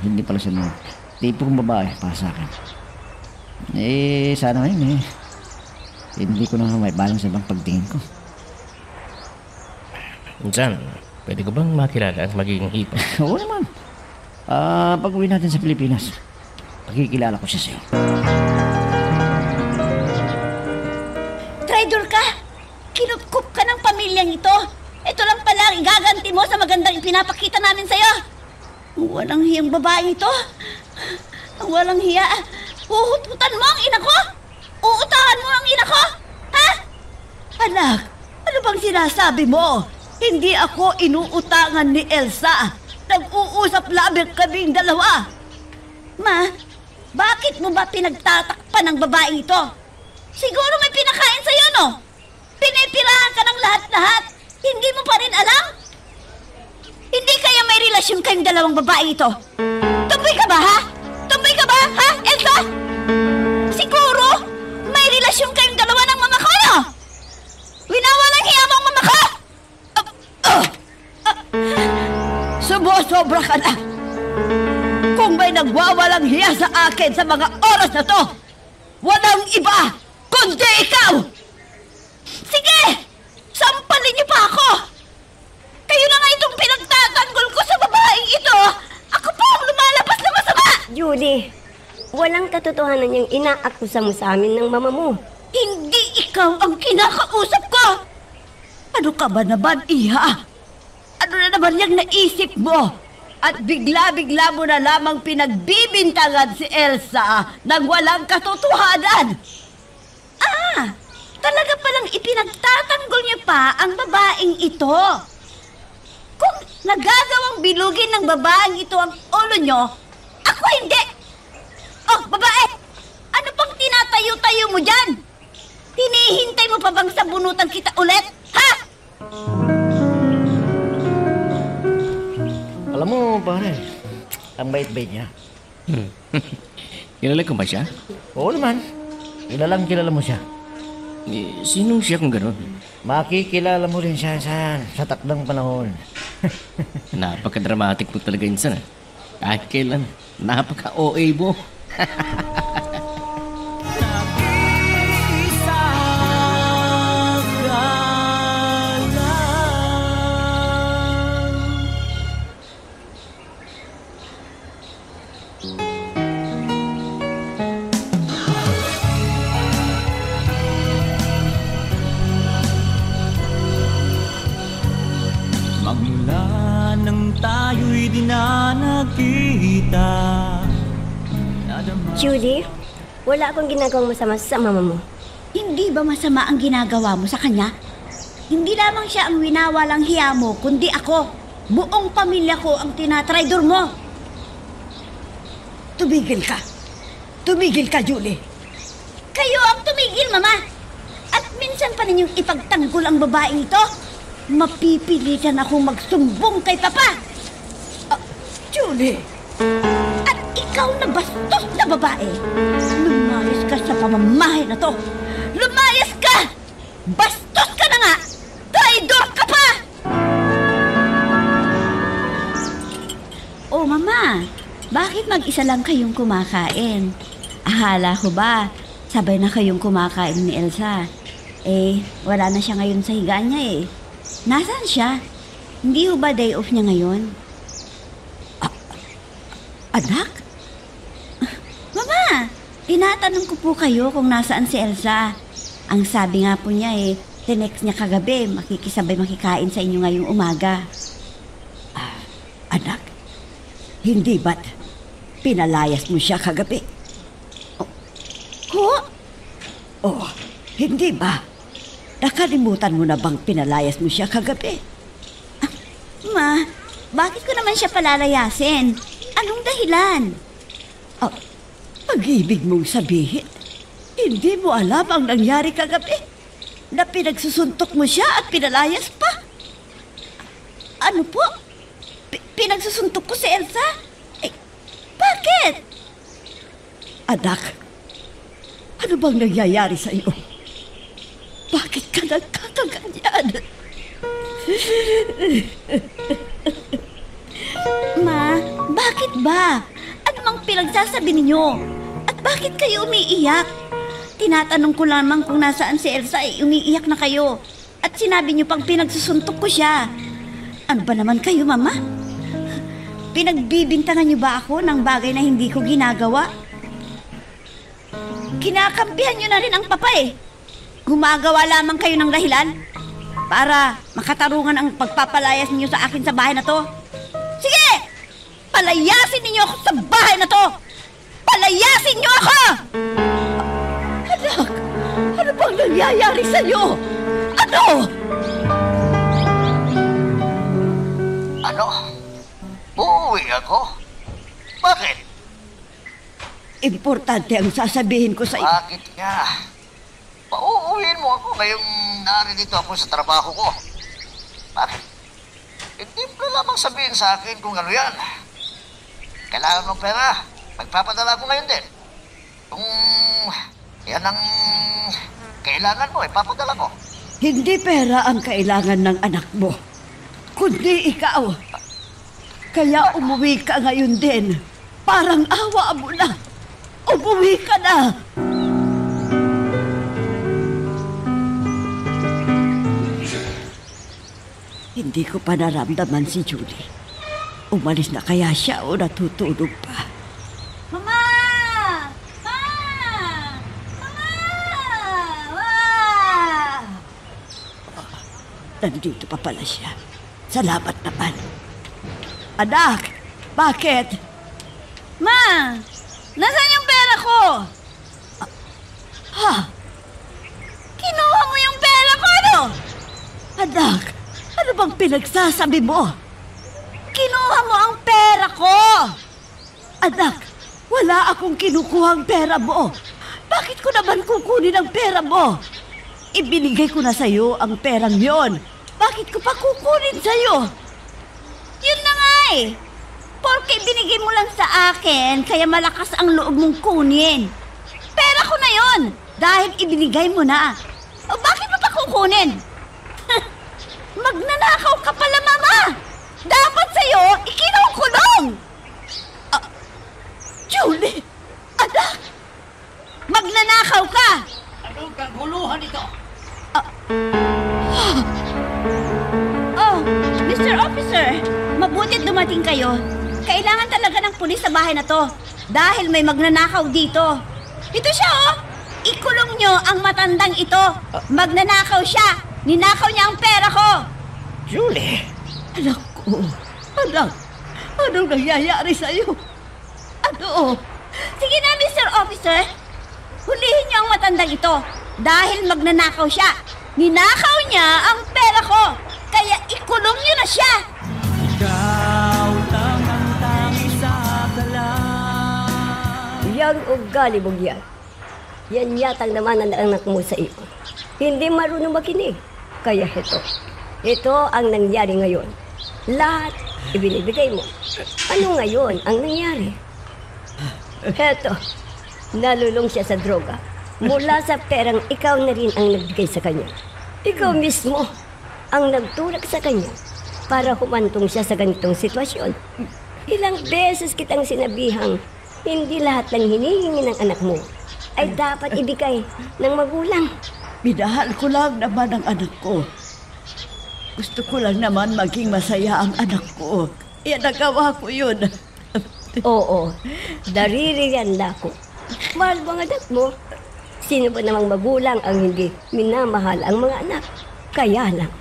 Speaker 3: hindi pala siya ng tipong babae para sa akin. Sana ngayon hindi ko na may balang sa ibang pagtingin ko.
Speaker 5: Minsan, pwede ko bang makilala at magiging hipa?
Speaker 3: Oo naman. Pag uwi natin sa Pilipinas, pagkikilala ko siya sa'yo.
Speaker 1: Traitor ka! Kinupkup ka ng pamilyang ito! Ito lang pala ang igaganti mo sa magandang ipinapakita namin sa'yo! Ang walang hiyang babae ito! Ang walang hiya! Huhut-hutan mo ang ina ko! Uutahan mo ang ina ko! Ha?
Speaker 6: Anak, ano bang sinasabi mo? Hindi ako inuutangan ni Elsa. Nag-uusap lamang kaming dalawa.
Speaker 1: Ma, bakit mo ba pinagtatakpan ng babae ito? Siguro may pinakain sa'yo, no? Pinipirahan ka ng lahat-lahat. Hindi mo pa rin alam? Hindi kaya may relasyon kayong dalawang babae ito? Tumboy ka ba, ha? Tumboy ka ba, ha, Elsa? Siguro may relasyon kayong dalawa ng mama ko, no? Winawalang hiya mo ang mama ko!
Speaker 6: Sumusobra ka na. Kung may nagwawalang hiya sa akin sa mga oras na to, walang iba kundi ikaw!
Speaker 1: Sige! Sampalin niyo pa ako! Kayo na nga itong pinagtatanggol ko sa babaeng ito! Ako po ang lumalabas na masama!
Speaker 8: Julie, walang katotohanan yung inaakusa mo sa amin ng mama mo.
Speaker 1: Hindi ikaw ang kinakausap ko!
Speaker 6: Ano ka ba naman, Iha? Ano na naman yung naisip mo? At bigla-bigla mo na lamang pinagbibintangan si Elsa nang walang katotohanan.
Speaker 1: Talaga palang ipinagtatanggol niya pa ang babaeng ito. Kung nagagawang bilugin ng babaeng ito ang ulo niyo, ako hindi. Oh, babae! Ano pang tinatayo-tayo mo dyan? Hinihintay mo pa bang sabunutan kita ulit, ha?
Speaker 3: Alam mo, pare, ang bait-bait niya.
Speaker 5: Kilala ko ba siya?
Speaker 3: Oo naman. Kilala mo siya.
Speaker 5: Sino siya kung gano'n?
Speaker 3: Makikilala mo rin siya sa takdang panahon.
Speaker 5: Napaka-dramatic mo talaga insan. Kahit kailan, napaka-OA mo.
Speaker 9: Magmula nang tayo'y di na nagkita.
Speaker 8: Judy, wala akong ginagawang masama sa mama mo.
Speaker 1: Hindi ba masama ang ginagawa mo sa kanya? Hindi lamang siya ang winawalang hiya mo, kundi ako. Buong pamilya ko ang tinatraidor mo.
Speaker 6: Tumigil ka. Tumigil ka, Julie.
Speaker 1: Kayo ang tumigil, Mama. At minsan pa ninyong ipagtanggol ang babaeng ito. Mapipilitan akong magsumbong kay Papa.
Speaker 6: Julie!
Speaker 1: At ikaw na bastos na babae. Lumayas ka sa pamamahay na to. Lumayas ka! Bastos ka na nga! Traidor ka pa! Oh, Mama. Bakit mag-isa lang kayong kumakain? Ahala ko ba, sabay na kayong kumakain ni Elsa. Wala na siya ngayon sa higaan niya eh. Nasaan siya? Hindi ho ba day off niya ngayon?
Speaker 6: Anak?
Speaker 1: Mama, tinatanong ko po kayo kung nasaan si Elsa. Ang sabi nga po niya tinext niya kagabi, makikisabay makikain sa inyo ngayong umaga.
Speaker 6: Anak, hindi ba't pinalayas mo siya kagabi? Oh, hindi ba? Nakalimutan mo na bang pinalayas mo siya kagabi?
Speaker 1: Ma, bakit ko naman siya palalayasin? Anong dahilan?
Speaker 6: Pag-ibig mong sabihin, hindi mo alam ang nangyari kagabi? Na pinagsusuntok mo siya at pinalayas pa?
Speaker 1: Ano po? Pinagsusuntok ko si Elsa? Bakit?
Speaker 6: Anak, ano bang nangyayari sa iyo? Bakit ka nagkakaganyan?
Speaker 1: Ma, bakit ba? Ano mang pinagsasabi ninyo? At bakit kayo umiiyak? Tinatanong ko lamang kung nasaan si Elsa umiiyak na kayo. At sinabi niyo pang pinagsusuntok ko siya. Ano ba naman kayo, Mama? Pinagbibintangan niyo ba ako ng bagay na hindi ko ginagawa? Kinakampihan niyo na rin ang Papa Gumagawa lamang kayo ng dahilan para makatarungan ang pagpapalayas ninyo sa akin sa bahay na to. Sige! Palayasin ninyo ako sa bahay na to! Palayasin niyo ako!
Speaker 6: Anak, ano bang nangyayari sa iyo? Ano?
Speaker 7: Ano? Uuwi ako? Bakit?
Speaker 6: Importante ang sasabihin ko sa iyo.
Speaker 7: Bakit nga? Pauuwiin mo ako ngayong naririto ako sa trabaho ko. Bakit? Hindi mo na lamang sabihin sa akin kung ano yan. Kailangan mong pera. Magpapadala ko ngayon din. Kung yan ang kailangan mo, papadala ko.
Speaker 6: Hindi pera ang kailangan ng anak mo, kundi ikaw. Kaya umuwi ka ngayon din. Parang awa mo na. Umuwi ka na. Hindi ko pa naramdaman si Julie. Umalis na kaya siya o natutulog pa?
Speaker 1: Mama! Ma! Mama! Ah!
Speaker 6: Nandito pa pala siya. Salamat naman. Anak, bakit?
Speaker 1: Ma! Nasaan yung pera ko?
Speaker 6: Ha?
Speaker 1: Kinuha mo yung pera ko, ano?
Speaker 6: Anak, ano bang pinagsasabi mo?
Speaker 1: Kinuha mo ang pera ko!
Speaker 6: Anak, wala akong kinukuhang pera mo. Bakit ko naman kukunin ang pera mo? ibinigay ko na sa'yo ang perang yon. Bakit ko pa kukunin sa'yo?
Speaker 1: Yun na nga eh. Porke binigay mo lang sa akin, kaya malakas ang loob mong kunin. Pera ko na yon, dahil ibinigay mo na. O bakit mo pa kukunin? Magnanakaw ka pala, Mama! Dapat sa'yo, ikinaukulong!
Speaker 6: Julie! Anak!
Speaker 1: Magnanakaw ka!
Speaker 7: Anong kaguluhan ito?
Speaker 1: Oh, Mr. Officer, mabutit dumating kayo. Kailangan talaga ng pulis sa bahay na to dahil may magnanakaw dito. Ito siya, oh! Ikulong nyo ang matandang ito. Magnanakaw siya. Ninakaw niya ang pera ko.
Speaker 3: Julie!
Speaker 6: Anak ko! Anak! Anong nangyayari sa'yo? Ano?
Speaker 1: Sige na, Mr. Officer. Hulihin niyo ang matandang ito dahil magnanakaw siya. Ninakaw niya ang pera ko. Kaya ikulong niyo na siya.
Speaker 9: Ikaw lang ang tangi sa kalan.
Speaker 8: Yang ugali mong yan. Yan yatang naman ang anak mo sa iyo. Hindi marunong makinig. Kaya ito ang nangyari ngayon. Lahat ibinibigay mo. Ano ngayon ang nangyari? Heto, nalulong siya sa droga. Mula sa perang ikaw na rin ang nagbigay sa kanya. Ikaw mismo ang nagtulak sa kanya para humantong siya sa ganitong sitwasyon. Ilang beses kitang sinabihang hindi lahat ng hinihingi ng anak mo ay dapat ibigay ng magulang.
Speaker 6: Minahal ko lang naman ang anak ko. Gusto ko lang naman maging masaya ang anak ko. Kaya nagawa ko yun.
Speaker 8: Oo, daririganda ko. Mahal mo ang anak mo. Sino ba namang magulang ang hindi minamahal ang mga anak? Kaya lang,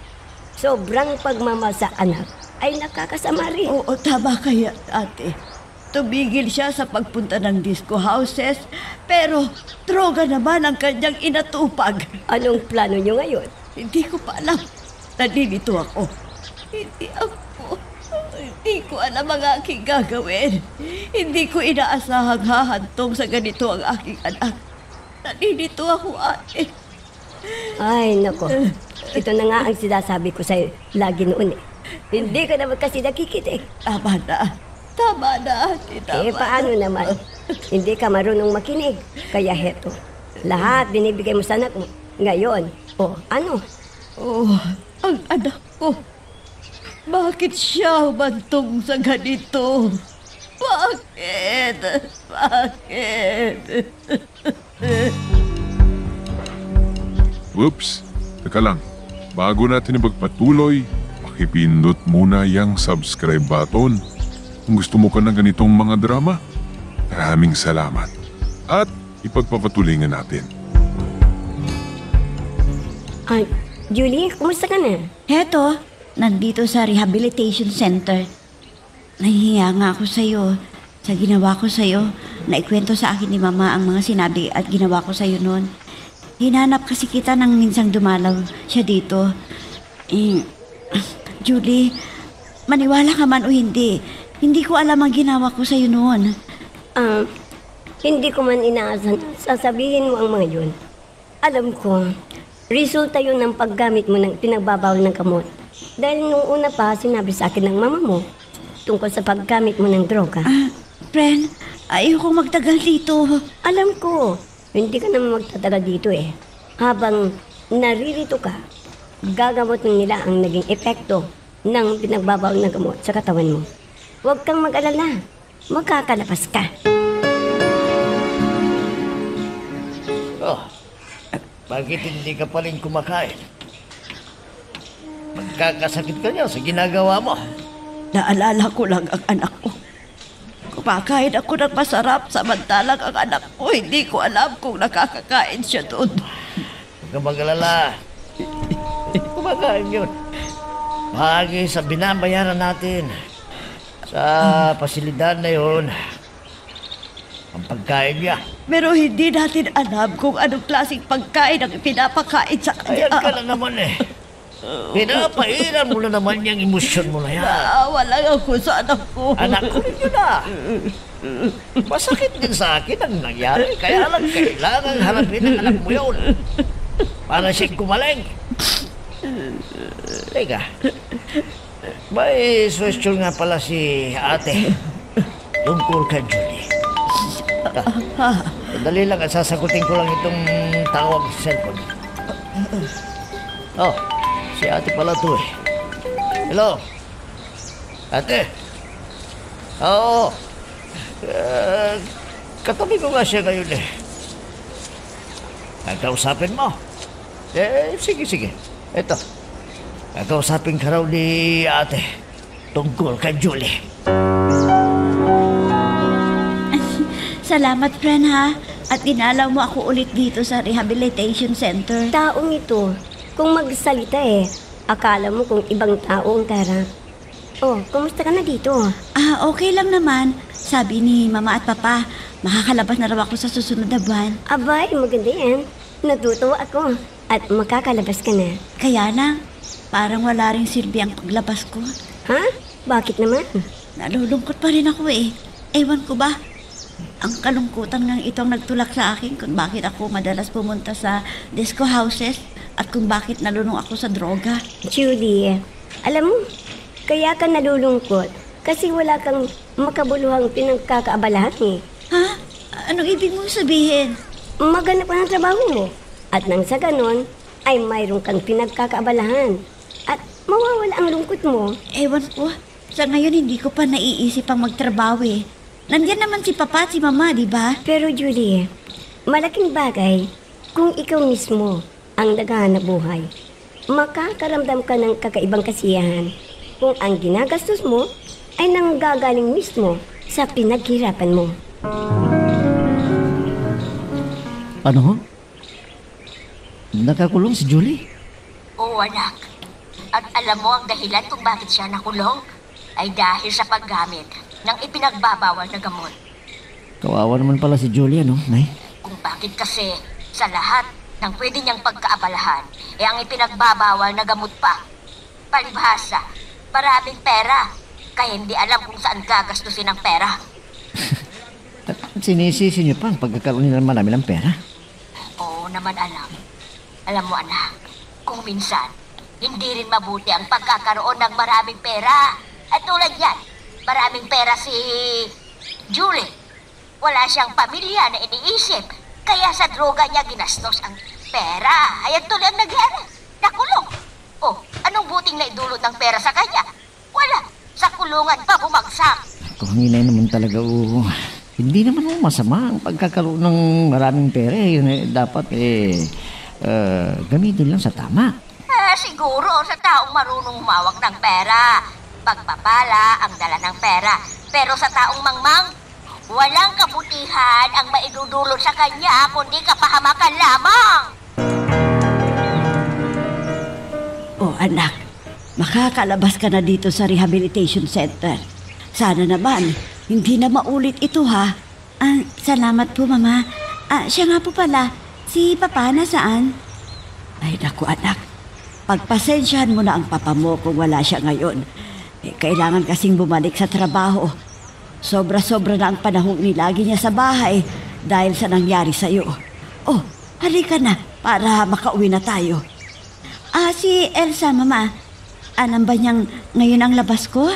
Speaker 8: sobrang pagmamahal sa anak ay nakakasama rin.
Speaker 6: Oo, tama kaya, ate. Tumigil siya sa pagpunta ng disco houses, pero droga naman ang kanyang inatupag.
Speaker 8: Anong plano niyo ngayon?
Speaker 6: Hindi ko pa alam. Nalilito ako. Hindi ko alam ang aking gagawin. Hindi ko inaasahang hahantong sa ganito ang aking anak. Nalilito ako, ate.
Speaker 8: Ay, nako. Ito na nga ang sinasabi ko sa'yo lagi noon eh. Hindi ka naman kasi nakikinig.
Speaker 6: Tama na. Tama na, ate. Tama
Speaker 8: Paano
Speaker 6: na.
Speaker 8: naman? Hindi ka marunong makinig. Kaya heto, lahat binibigay mo sa anak mo. Ngayon, ano?
Speaker 6: Oh, ang anak ko. Bakit siya humantong sa ganito? Bakit? Bakit?
Speaker 2: Whoops! Teka lang. Bago natin ipagpatuloy, pakipindot muna yung subscribe button. Kung gusto mo ka ng ganitong mga drama, maraming salamat. At ipagpapatuloy natin.
Speaker 8: Ay, Julie, kumusta ka na?
Speaker 1: Heto, nandito sa rehabilitation center. Nahihiya nga ako sa'yo sa ginawa ko sa'yo. Naikwento sa akin ni Mama ang mga sinabi at ginawa ko sa'yo noon. Hinanap kasi kita nang minsang dumalaw siya dito. Julie, maniwala ka man o hindi, hindi ko alam ang ginawa ko sa'yo noon.
Speaker 8: Hindi ko man inaasahan sasabihin mo ang mga yun. Alam ko, resulta yun ng paggamit mo ng pinagbabawal ng kamot. Dahil nung una pa, sinabi sa akin ng mama mo tungkol sa paggamit mo ng droga.
Speaker 1: Friend, ayokong magtagal dito.
Speaker 8: Alam ko, hindi ka naman magtatagal dito eh. Habang naririto ka, gagamot nila ang naging epekto ng pinagbabawal ng gamot sa katawan mo. Huwag kang mag-alala, magkakalapas ka.
Speaker 3: Bakit hindi ka pa rin kumakain? Magkakasakit ka niya sa ginagawa mo.
Speaker 6: Naalala ko lang ang anak ko. Kumakain ako ng masarap samantalang ang anak ko hindi ko alam kung nakakakain siya doon.
Speaker 3: Huwag kang mag-alala. Kumakain yun. Bahagi sa binabayaran natin. Sa pasilidad na yun, ang pagkain niya.
Speaker 6: Pero hindi natin alam kung anong klaseng pagkain ang pinapakain sa kanya.
Speaker 3: Ayan ka na naman eh. Pinapairan mo na naman yung emosyon mo na yan.
Speaker 6: Naawa lang ako sa anak ko.
Speaker 3: Anak ko rin yun ah. Masakit din sa akin ang nangyari. Kaya lang kailangan harapin ang anak mo yun. para siyang kumaling. Teka, may question nga pala si ate. Tungkol ka, Julie. Dali lang at sasagutin ko lang itong tawag sa cellphone. Oh, si ate pala to eh. Hello? Ate? Oo. Katabi ko nga siya ngayon eh. Nagkausapin mo? Sige. Eto. Nagkausapin ka raw ni ate. Tungkol kay Julie.
Speaker 1: Salamat, friend, ha? At dinalaw mo ako ulit dito sa rehabilitation center.
Speaker 8: Taong ito, kung magsalita akala mo kung ibang tao ang karap. Oh, kumusta ka na dito?
Speaker 1: Okay lang naman. Sabi ni Mama at Papa, makakalabas na raw ako sa susunod na buwan.
Speaker 8: Abay, maganda yan. Natutuwa ako. At makakalabas ka na.
Speaker 1: Kaya lang, parang wala ring silbi ang paglabas ko.
Speaker 8: Ha? Bakit naman?
Speaker 1: Nalulungkot pa rin ako eh. Ewan ko ba? Ang kalungkutan ng itong nagtulak sa akin kung bakit ako madalas pumunta sa disco houses at kung bakit nalunong ako sa droga.
Speaker 8: Julie, alam mo, kaya ka nalulungkot kasi wala kang makabuluhang pinagkakaabalahan eh.
Speaker 1: Ha? Anong ibig mong sabihin?
Speaker 8: Maganap ka ng trabaho mo. At nang sa ganon, ay mayroon kang pinagkakaabalahan. At mawawala ang lungkot mo.
Speaker 1: Ewan ko. Sa ngayon hindi ko pa naiisip ang magtrabaho eh. Nandiyan naman si Papa at si Mama, di ba?
Speaker 8: Pero Julie, malaking bagay kung ikaw mismo ang naghahanap buhay. Makakaramdam ka ng kakaibang kasiyahan kung ang ginagastos mo ay nanggagaling mismo sa pinaghirapan mo.
Speaker 3: Ano? Nakakulong si Julie?
Speaker 4: Oo, anak. At alam mo ang dahilan kung bakit siya nakulong? Ay dahil sa paggamit ng ipinagbabawal na gamot.
Speaker 3: Kawawa naman pala si Julie, ano, Nay?
Speaker 4: Kung bakit kasi sa lahat ng pwede niyang pagkaabalahan, ang ipinagbabawal na gamot pa. Palibhasa, maraming pera. Kaya hindi alam kung saan gagastusin ang pera.
Speaker 3: At sinisisi niyo pa ang pagkakaroon nila marami ng pera?
Speaker 4: Oo naman, alam. Alam mo, anak, kung minsan, hindi rin mabuti ang pagkakaroon ng maraming pera. At tulad yan, maraming pera si Julie. Wala siyang pamilya na iniisip. Kaya sa droga niya ginastos ang pera. Ayan tuloy ang nangyari. Nakulong. Oh, anong buting na idulot ng pera sa kanya? Wala. Sa kulungan pa bumagsak.
Speaker 3: Kung hinay naman talaga, hindi naman masama ang pagkakaroon ng maraming pera. Yun dapat gamitin lang sa tama.
Speaker 4: Siguro sa taong marunong humawak ng pera. Pagpapala ang dala ng pera. Pero sa taong mangmang, walang kabutihan ang maidudulot sa kanya kundi kapahamakan lamang.
Speaker 6: Oh, anak, makakalabas ka na dito sa rehabilitation center. Sana naman, hindi na maulit ito, ha?
Speaker 1: Salamat po, Mama. Siya nga po pala, si Papa nasaan?
Speaker 6: Ay, naku, anak. Pagpasensyahan mo na ang papa mo kung wala siya ngayon. Kailangan kasing bumalik sa trabaho. Sobra-sobra na ang panahong nilagi niya sa bahay dahil sa nangyari sa'yo. Oh, halika na para makauwi na tayo.
Speaker 1: Si Elsa, Mama. Alam ba niyang ngayon ang labas ko?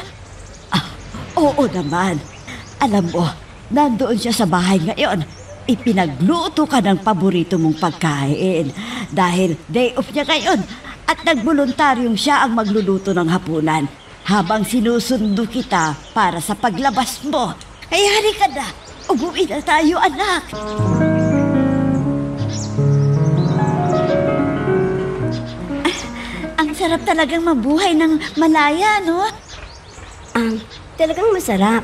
Speaker 6: Oo naman. Alam mo, nandoon siya sa bahay ngayon. Ipinagluto ka ng paborito mong pagkain dahil day off niya ngayon at nagboluntaryong siya ang magluluto ng hapunan habang sinusundo kita para sa paglabas mo. Ay, halika na. Umuwi na tayo, anak.
Speaker 1: Ang sarap talagang mabuhay ng malaya, no?
Speaker 8: Talagang masarap.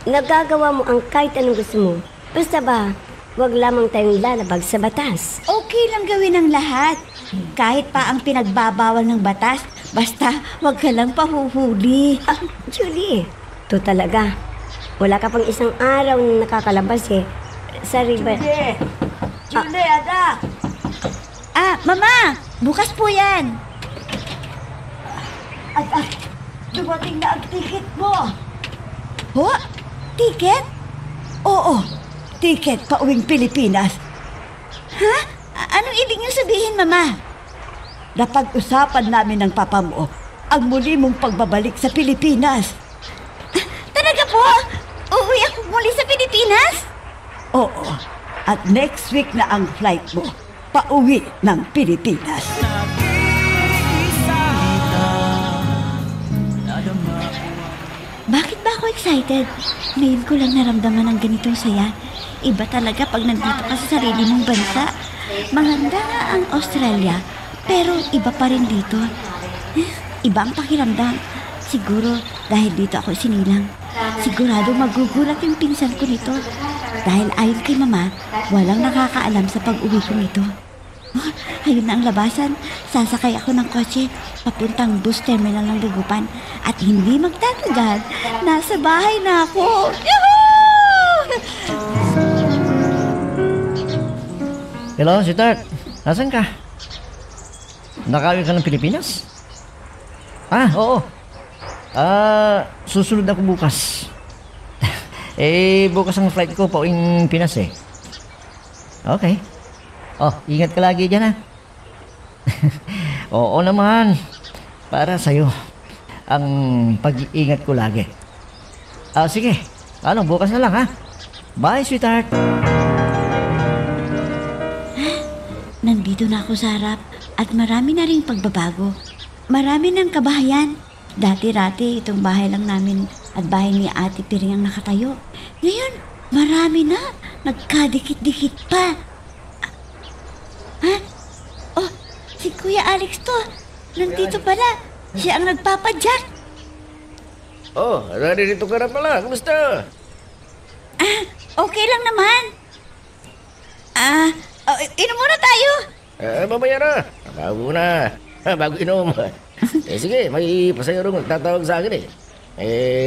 Speaker 8: Nagagawa mo ang kahit anong gusto mo. Basta ba, wag lamang tayong lalabag sa batas.
Speaker 1: Okay lang gawin ang lahat. Kahit pa ang pinagbabawal ng batas, basta wag ka lang pahuhuli.
Speaker 8: Julie, to talaga. Wala ka pang isang araw na nakakalabas sa river.
Speaker 6: Julie, anak.
Speaker 1: Mama, bukas po yan.
Speaker 6: Anak, dumating na ang ticket mo.
Speaker 1: Ho? Ticket?
Speaker 6: Oo, ticket pa uwing Pilipinas.
Speaker 1: Ha? Anong ibig niyong sabihin, Mama?
Speaker 6: Napag-usapan namin ng papa mo ang muli mong pagbabalik sa Pilipinas.
Speaker 1: Talaga po? Uuwi ako muli sa Pilipinas?
Speaker 6: Oo, at next week na ang flight mo pauwi ng Pilipinas.
Speaker 1: Bakit ba ako excited? Ngayon ko lang naramdaman ang ganitong saya. Iba talaga pag nandito ka sa sarili mong bansa. Maganda nga ang Australia, pero iba pa rin dito. Iba ang pakiramdam. Siguro dahil dito ako sinilang. Sigurado magugulat yung pinsan ko nito. Dahil ayon kay Mama, walang nakakaalam sa pag-uwi ko nito. Oh, ayun na ang labasan. Sasakay ako ng kotse papuntang bus terminal ng Dagupan. At hindi magtatagal, nasa bahay na ako. Yahoo!
Speaker 3: Hello, sweetheart. Nasaan ka? Nakauwi ka ng Pilipinas? Oo. Susunod ako bukas. Bukas ang flight ko pauwing Pinas eh. Okay. Ingat ka lagi dyan ha. Oo naman. Para sa'yo. Ang pag-iingat ko lagi. Sige. Bukas na lang ha. Bye, sweetheart.
Speaker 1: Nandito na ako sa harap at marami na ring pagbabago. Marami ng kabahayan. Dati-rati itong bahay lang namin at bahay ni Ate Piring ang nakatayo. Ngayon, marami na. Nagkadikit-dikit pa. Si Kuya Alex to. Nandito pala. Siya ang nagpapadyak.
Speaker 5: Narito ka na pala. Kumusta?
Speaker 1: Okay lang naman. Inom muna tayo.
Speaker 5: Mamaya na. Bago inom. Sige, may pasayarong tatawag sa akin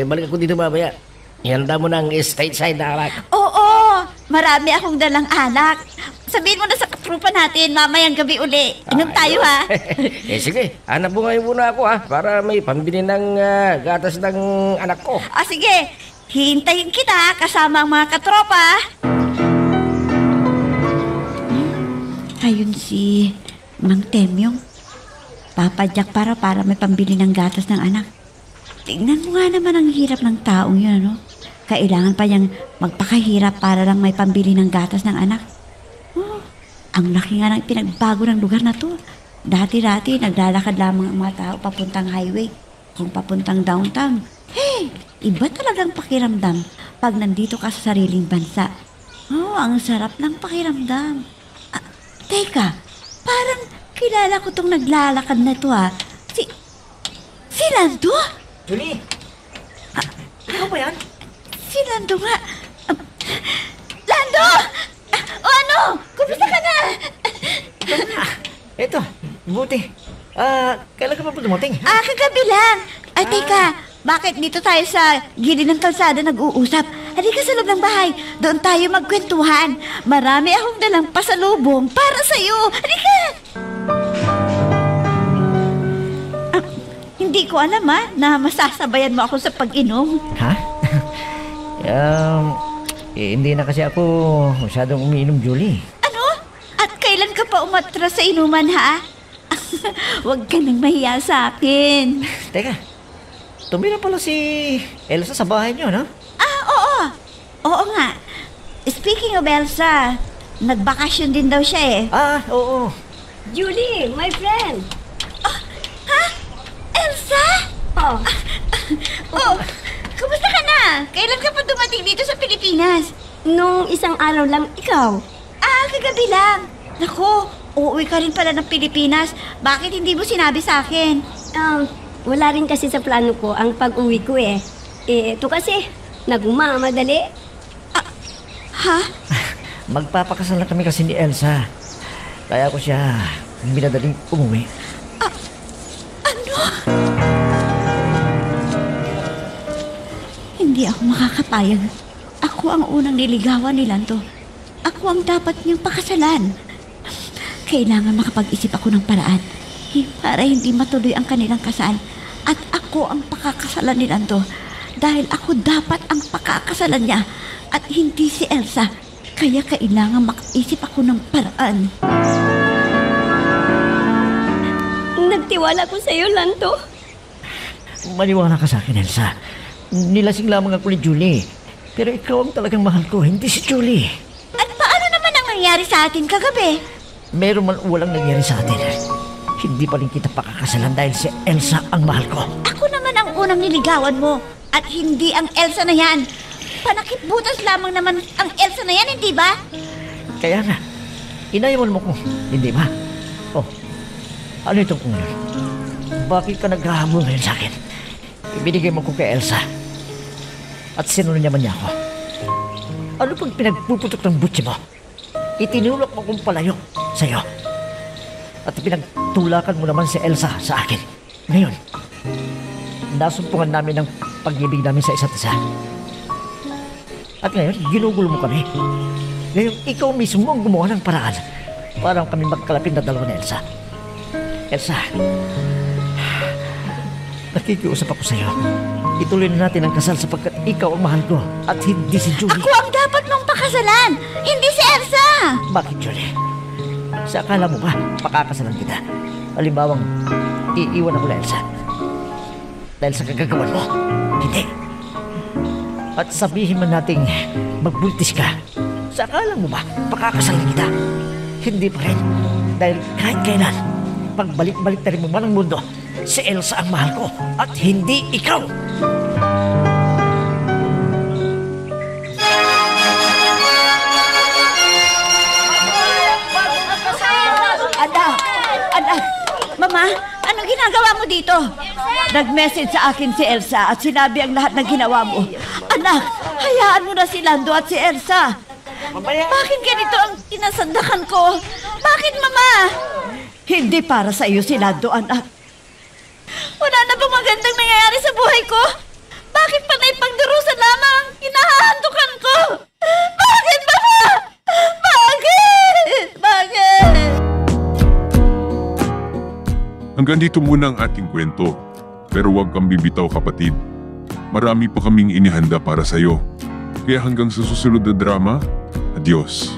Speaker 5: balik ako dito mamaya. Ihanda mo ng stateside na alak.
Speaker 1: Oo, marami akong dalang alak. Sabihin mo na sa katrupa natin, mamayang gabi uli. Inom tayo ha.
Speaker 5: Sige, hanap mo ngayon muna ako para may pambili ng gatas ng anak ko.
Speaker 1: Sige, hintayin kita kasama ang mga katropa. Ayun si Mang Temyong. Papadyak para may pambili ng gatas ng anak. Tingnan mo nga naman ang hirap ng taong yun, ano? Kailangan pa niyang magpakahirap para lang may pambili ng gatas ng anak. Ang laki nga ng pinagbago ng lugar na to. Dati-dati, naglalakad lamang ang mga tao papuntang highway. Kung papuntang downtown. Iba talagang pakiramdam pag nandito ka sa sariling bansa. Ang sarap ng pakiramdam. Teka, parang kilala ko tong naglalakad na to Si Lando?
Speaker 3: Julie! Ikaw ba yan?
Speaker 1: Si Lando nga. Lando! Kumusta ka na?
Speaker 3: Ito, buti. Kailan ka pa dumating?
Speaker 1: Kagabi lang. Teka, bakit dito tayo sa gilid ng kalsada nag-uusap? Halika sa loob ng bahay. Doon tayo magkwentuhan. Marami akong dalang pasalubong para sa'yo. Halika! Hindi ko alam na masasabayan mo ako sa pag-inom.
Speaker 3: Ha? Hindi na kasi ako masyadong umiinom, Julie.
Speaker 1: Ano? At kailan ka pa umatras sa inuman, ha? Huwag ka nang mahiya sa akin.
Speaker 3: Teka, tumira pala si Elsa sa bahay niyo, no?
Speaker 1: Oo. Oo nga. Speaking of Elsa, nagbakasyon din daw siya
Speaker 3: Oo.
Speaker 8: Julie, my friend.
Speaker 1: Elsa? Kumusta ka na? Kailan ka pa dumating dito sa Pilipinas?
Speaker 8: Nung isang araw lang, ikaw.
Speaker 1: Kagabi lang. Naku, uuwi ka rin pala ng Pilipinas. Bakit hindi mo sinabi sa akin?
Speaker 8: Wala rin kasi sa plano ko ang pag-uwi ko ito kasi, nagmamadali.
Speaker 1: Ha?
Speaker 3: Magpapakasal na kami kasi ni Elsa. Kaya ko siya binadaling umuwi.
Speaker 1: Hindi ako makakapayag. Ako ang unang niligawan ni Lando. Ako ang dapat niyang pakasalan. Kailangan makapag-isip ako ng paraan para hindi matuloy ang kanilang kasal. At ako ang pakakasalan ni Lando. Dahil ako dapat ang pakakasalan niya at hindi si Elsa. Kaya kailangan makaisip ako ng paraan.
Speaker 8: Naniniwala ko sa'yo, Lando.
Speaker 3: Maniwala ka sa akin, Elsa. Nilasing lamang ako ni Julie. Pero ikaw ang talagang mahal ko, hindi si Julie.
Speaker 1: At paano naman ang nangyari sa atin kagabi?
Speaker 3: Meron man walang nangyari sa atin. Hindi pa rin kita pakakasalan dahil si Elsa ang mahal ko.
Speaker 1: Ako naman ang unang niligawan mo at hindi ang Elsa na yan. Panakip-butas lamang naman ang Elsa na yan, hindi ba?
Speaker 3: Kaya nga, inayawan mo ko, hindi ba? Oh, ano itong unan? Bakit ka naghahamon ngayon sa akin? Ibinigay mo ko kay Elsa. At sinunod niya man niya ako. Ano pag pinagpuputok ng butsi mo? Itinulak mo kong palayo sa'yo. At pinagtulakan mo naman si Elsa sa akin. Ngayon, nasumpungan namin ang pag-ibig namin sa isa't isa. At ngayon, ginugulo mo kami. Ngayon, ikaw mismo ang gumawa ng paraan para kami magkalapit na dalawa ni Elsa. Elsa, nakikiusap ako sa'yo. Ituloy na natin ang kasal sapagkat ikaw ang mahal ko at hindi si Julie.
Speaker 1: Ako ang dapat mong pakasalan, hindi si Elsa!
Speaker 3: Bakit, Julie? Sa akala mo ba, pakakasalan kita? Halimbawang, iiwan ako na Elsa. Dahil sa kagagawan mo, hindi. At sabihin man nating magbuntis ka, sa akala mo ba, pakakasalan kita? Hindi pa rin. Dahil kahit kailan, pagbalik-balik na rin mo man ang mundo, si Elsa ang mahal ko at hindi ikaw.
Speaker 6: Anak, Mama, anong ginagawa mo dito? Nag-message sa akin si Elsa at sinabi ang lahat ng ginawa mo. Anak, hayaan mo na si Lando at si Elsa. Bakit ganito ang tinasandakan ko? Bakit, Mama? Hindi para sa iyo si Lando, anak.
Speaker 1: Wala na bang magandang nangyayari sa buhay ko? Bakit panay pagdurusan lamang ang hinahandukan ko? Bakit, Mama? Bakit?
Speaker 2: Hanggang dito muna ang ating kwento. Pero huwag kang bibitaw, kapatid. Marami pa kaming inihanda para sa'yo. Kaya hanggang sa susunod na drama, adios.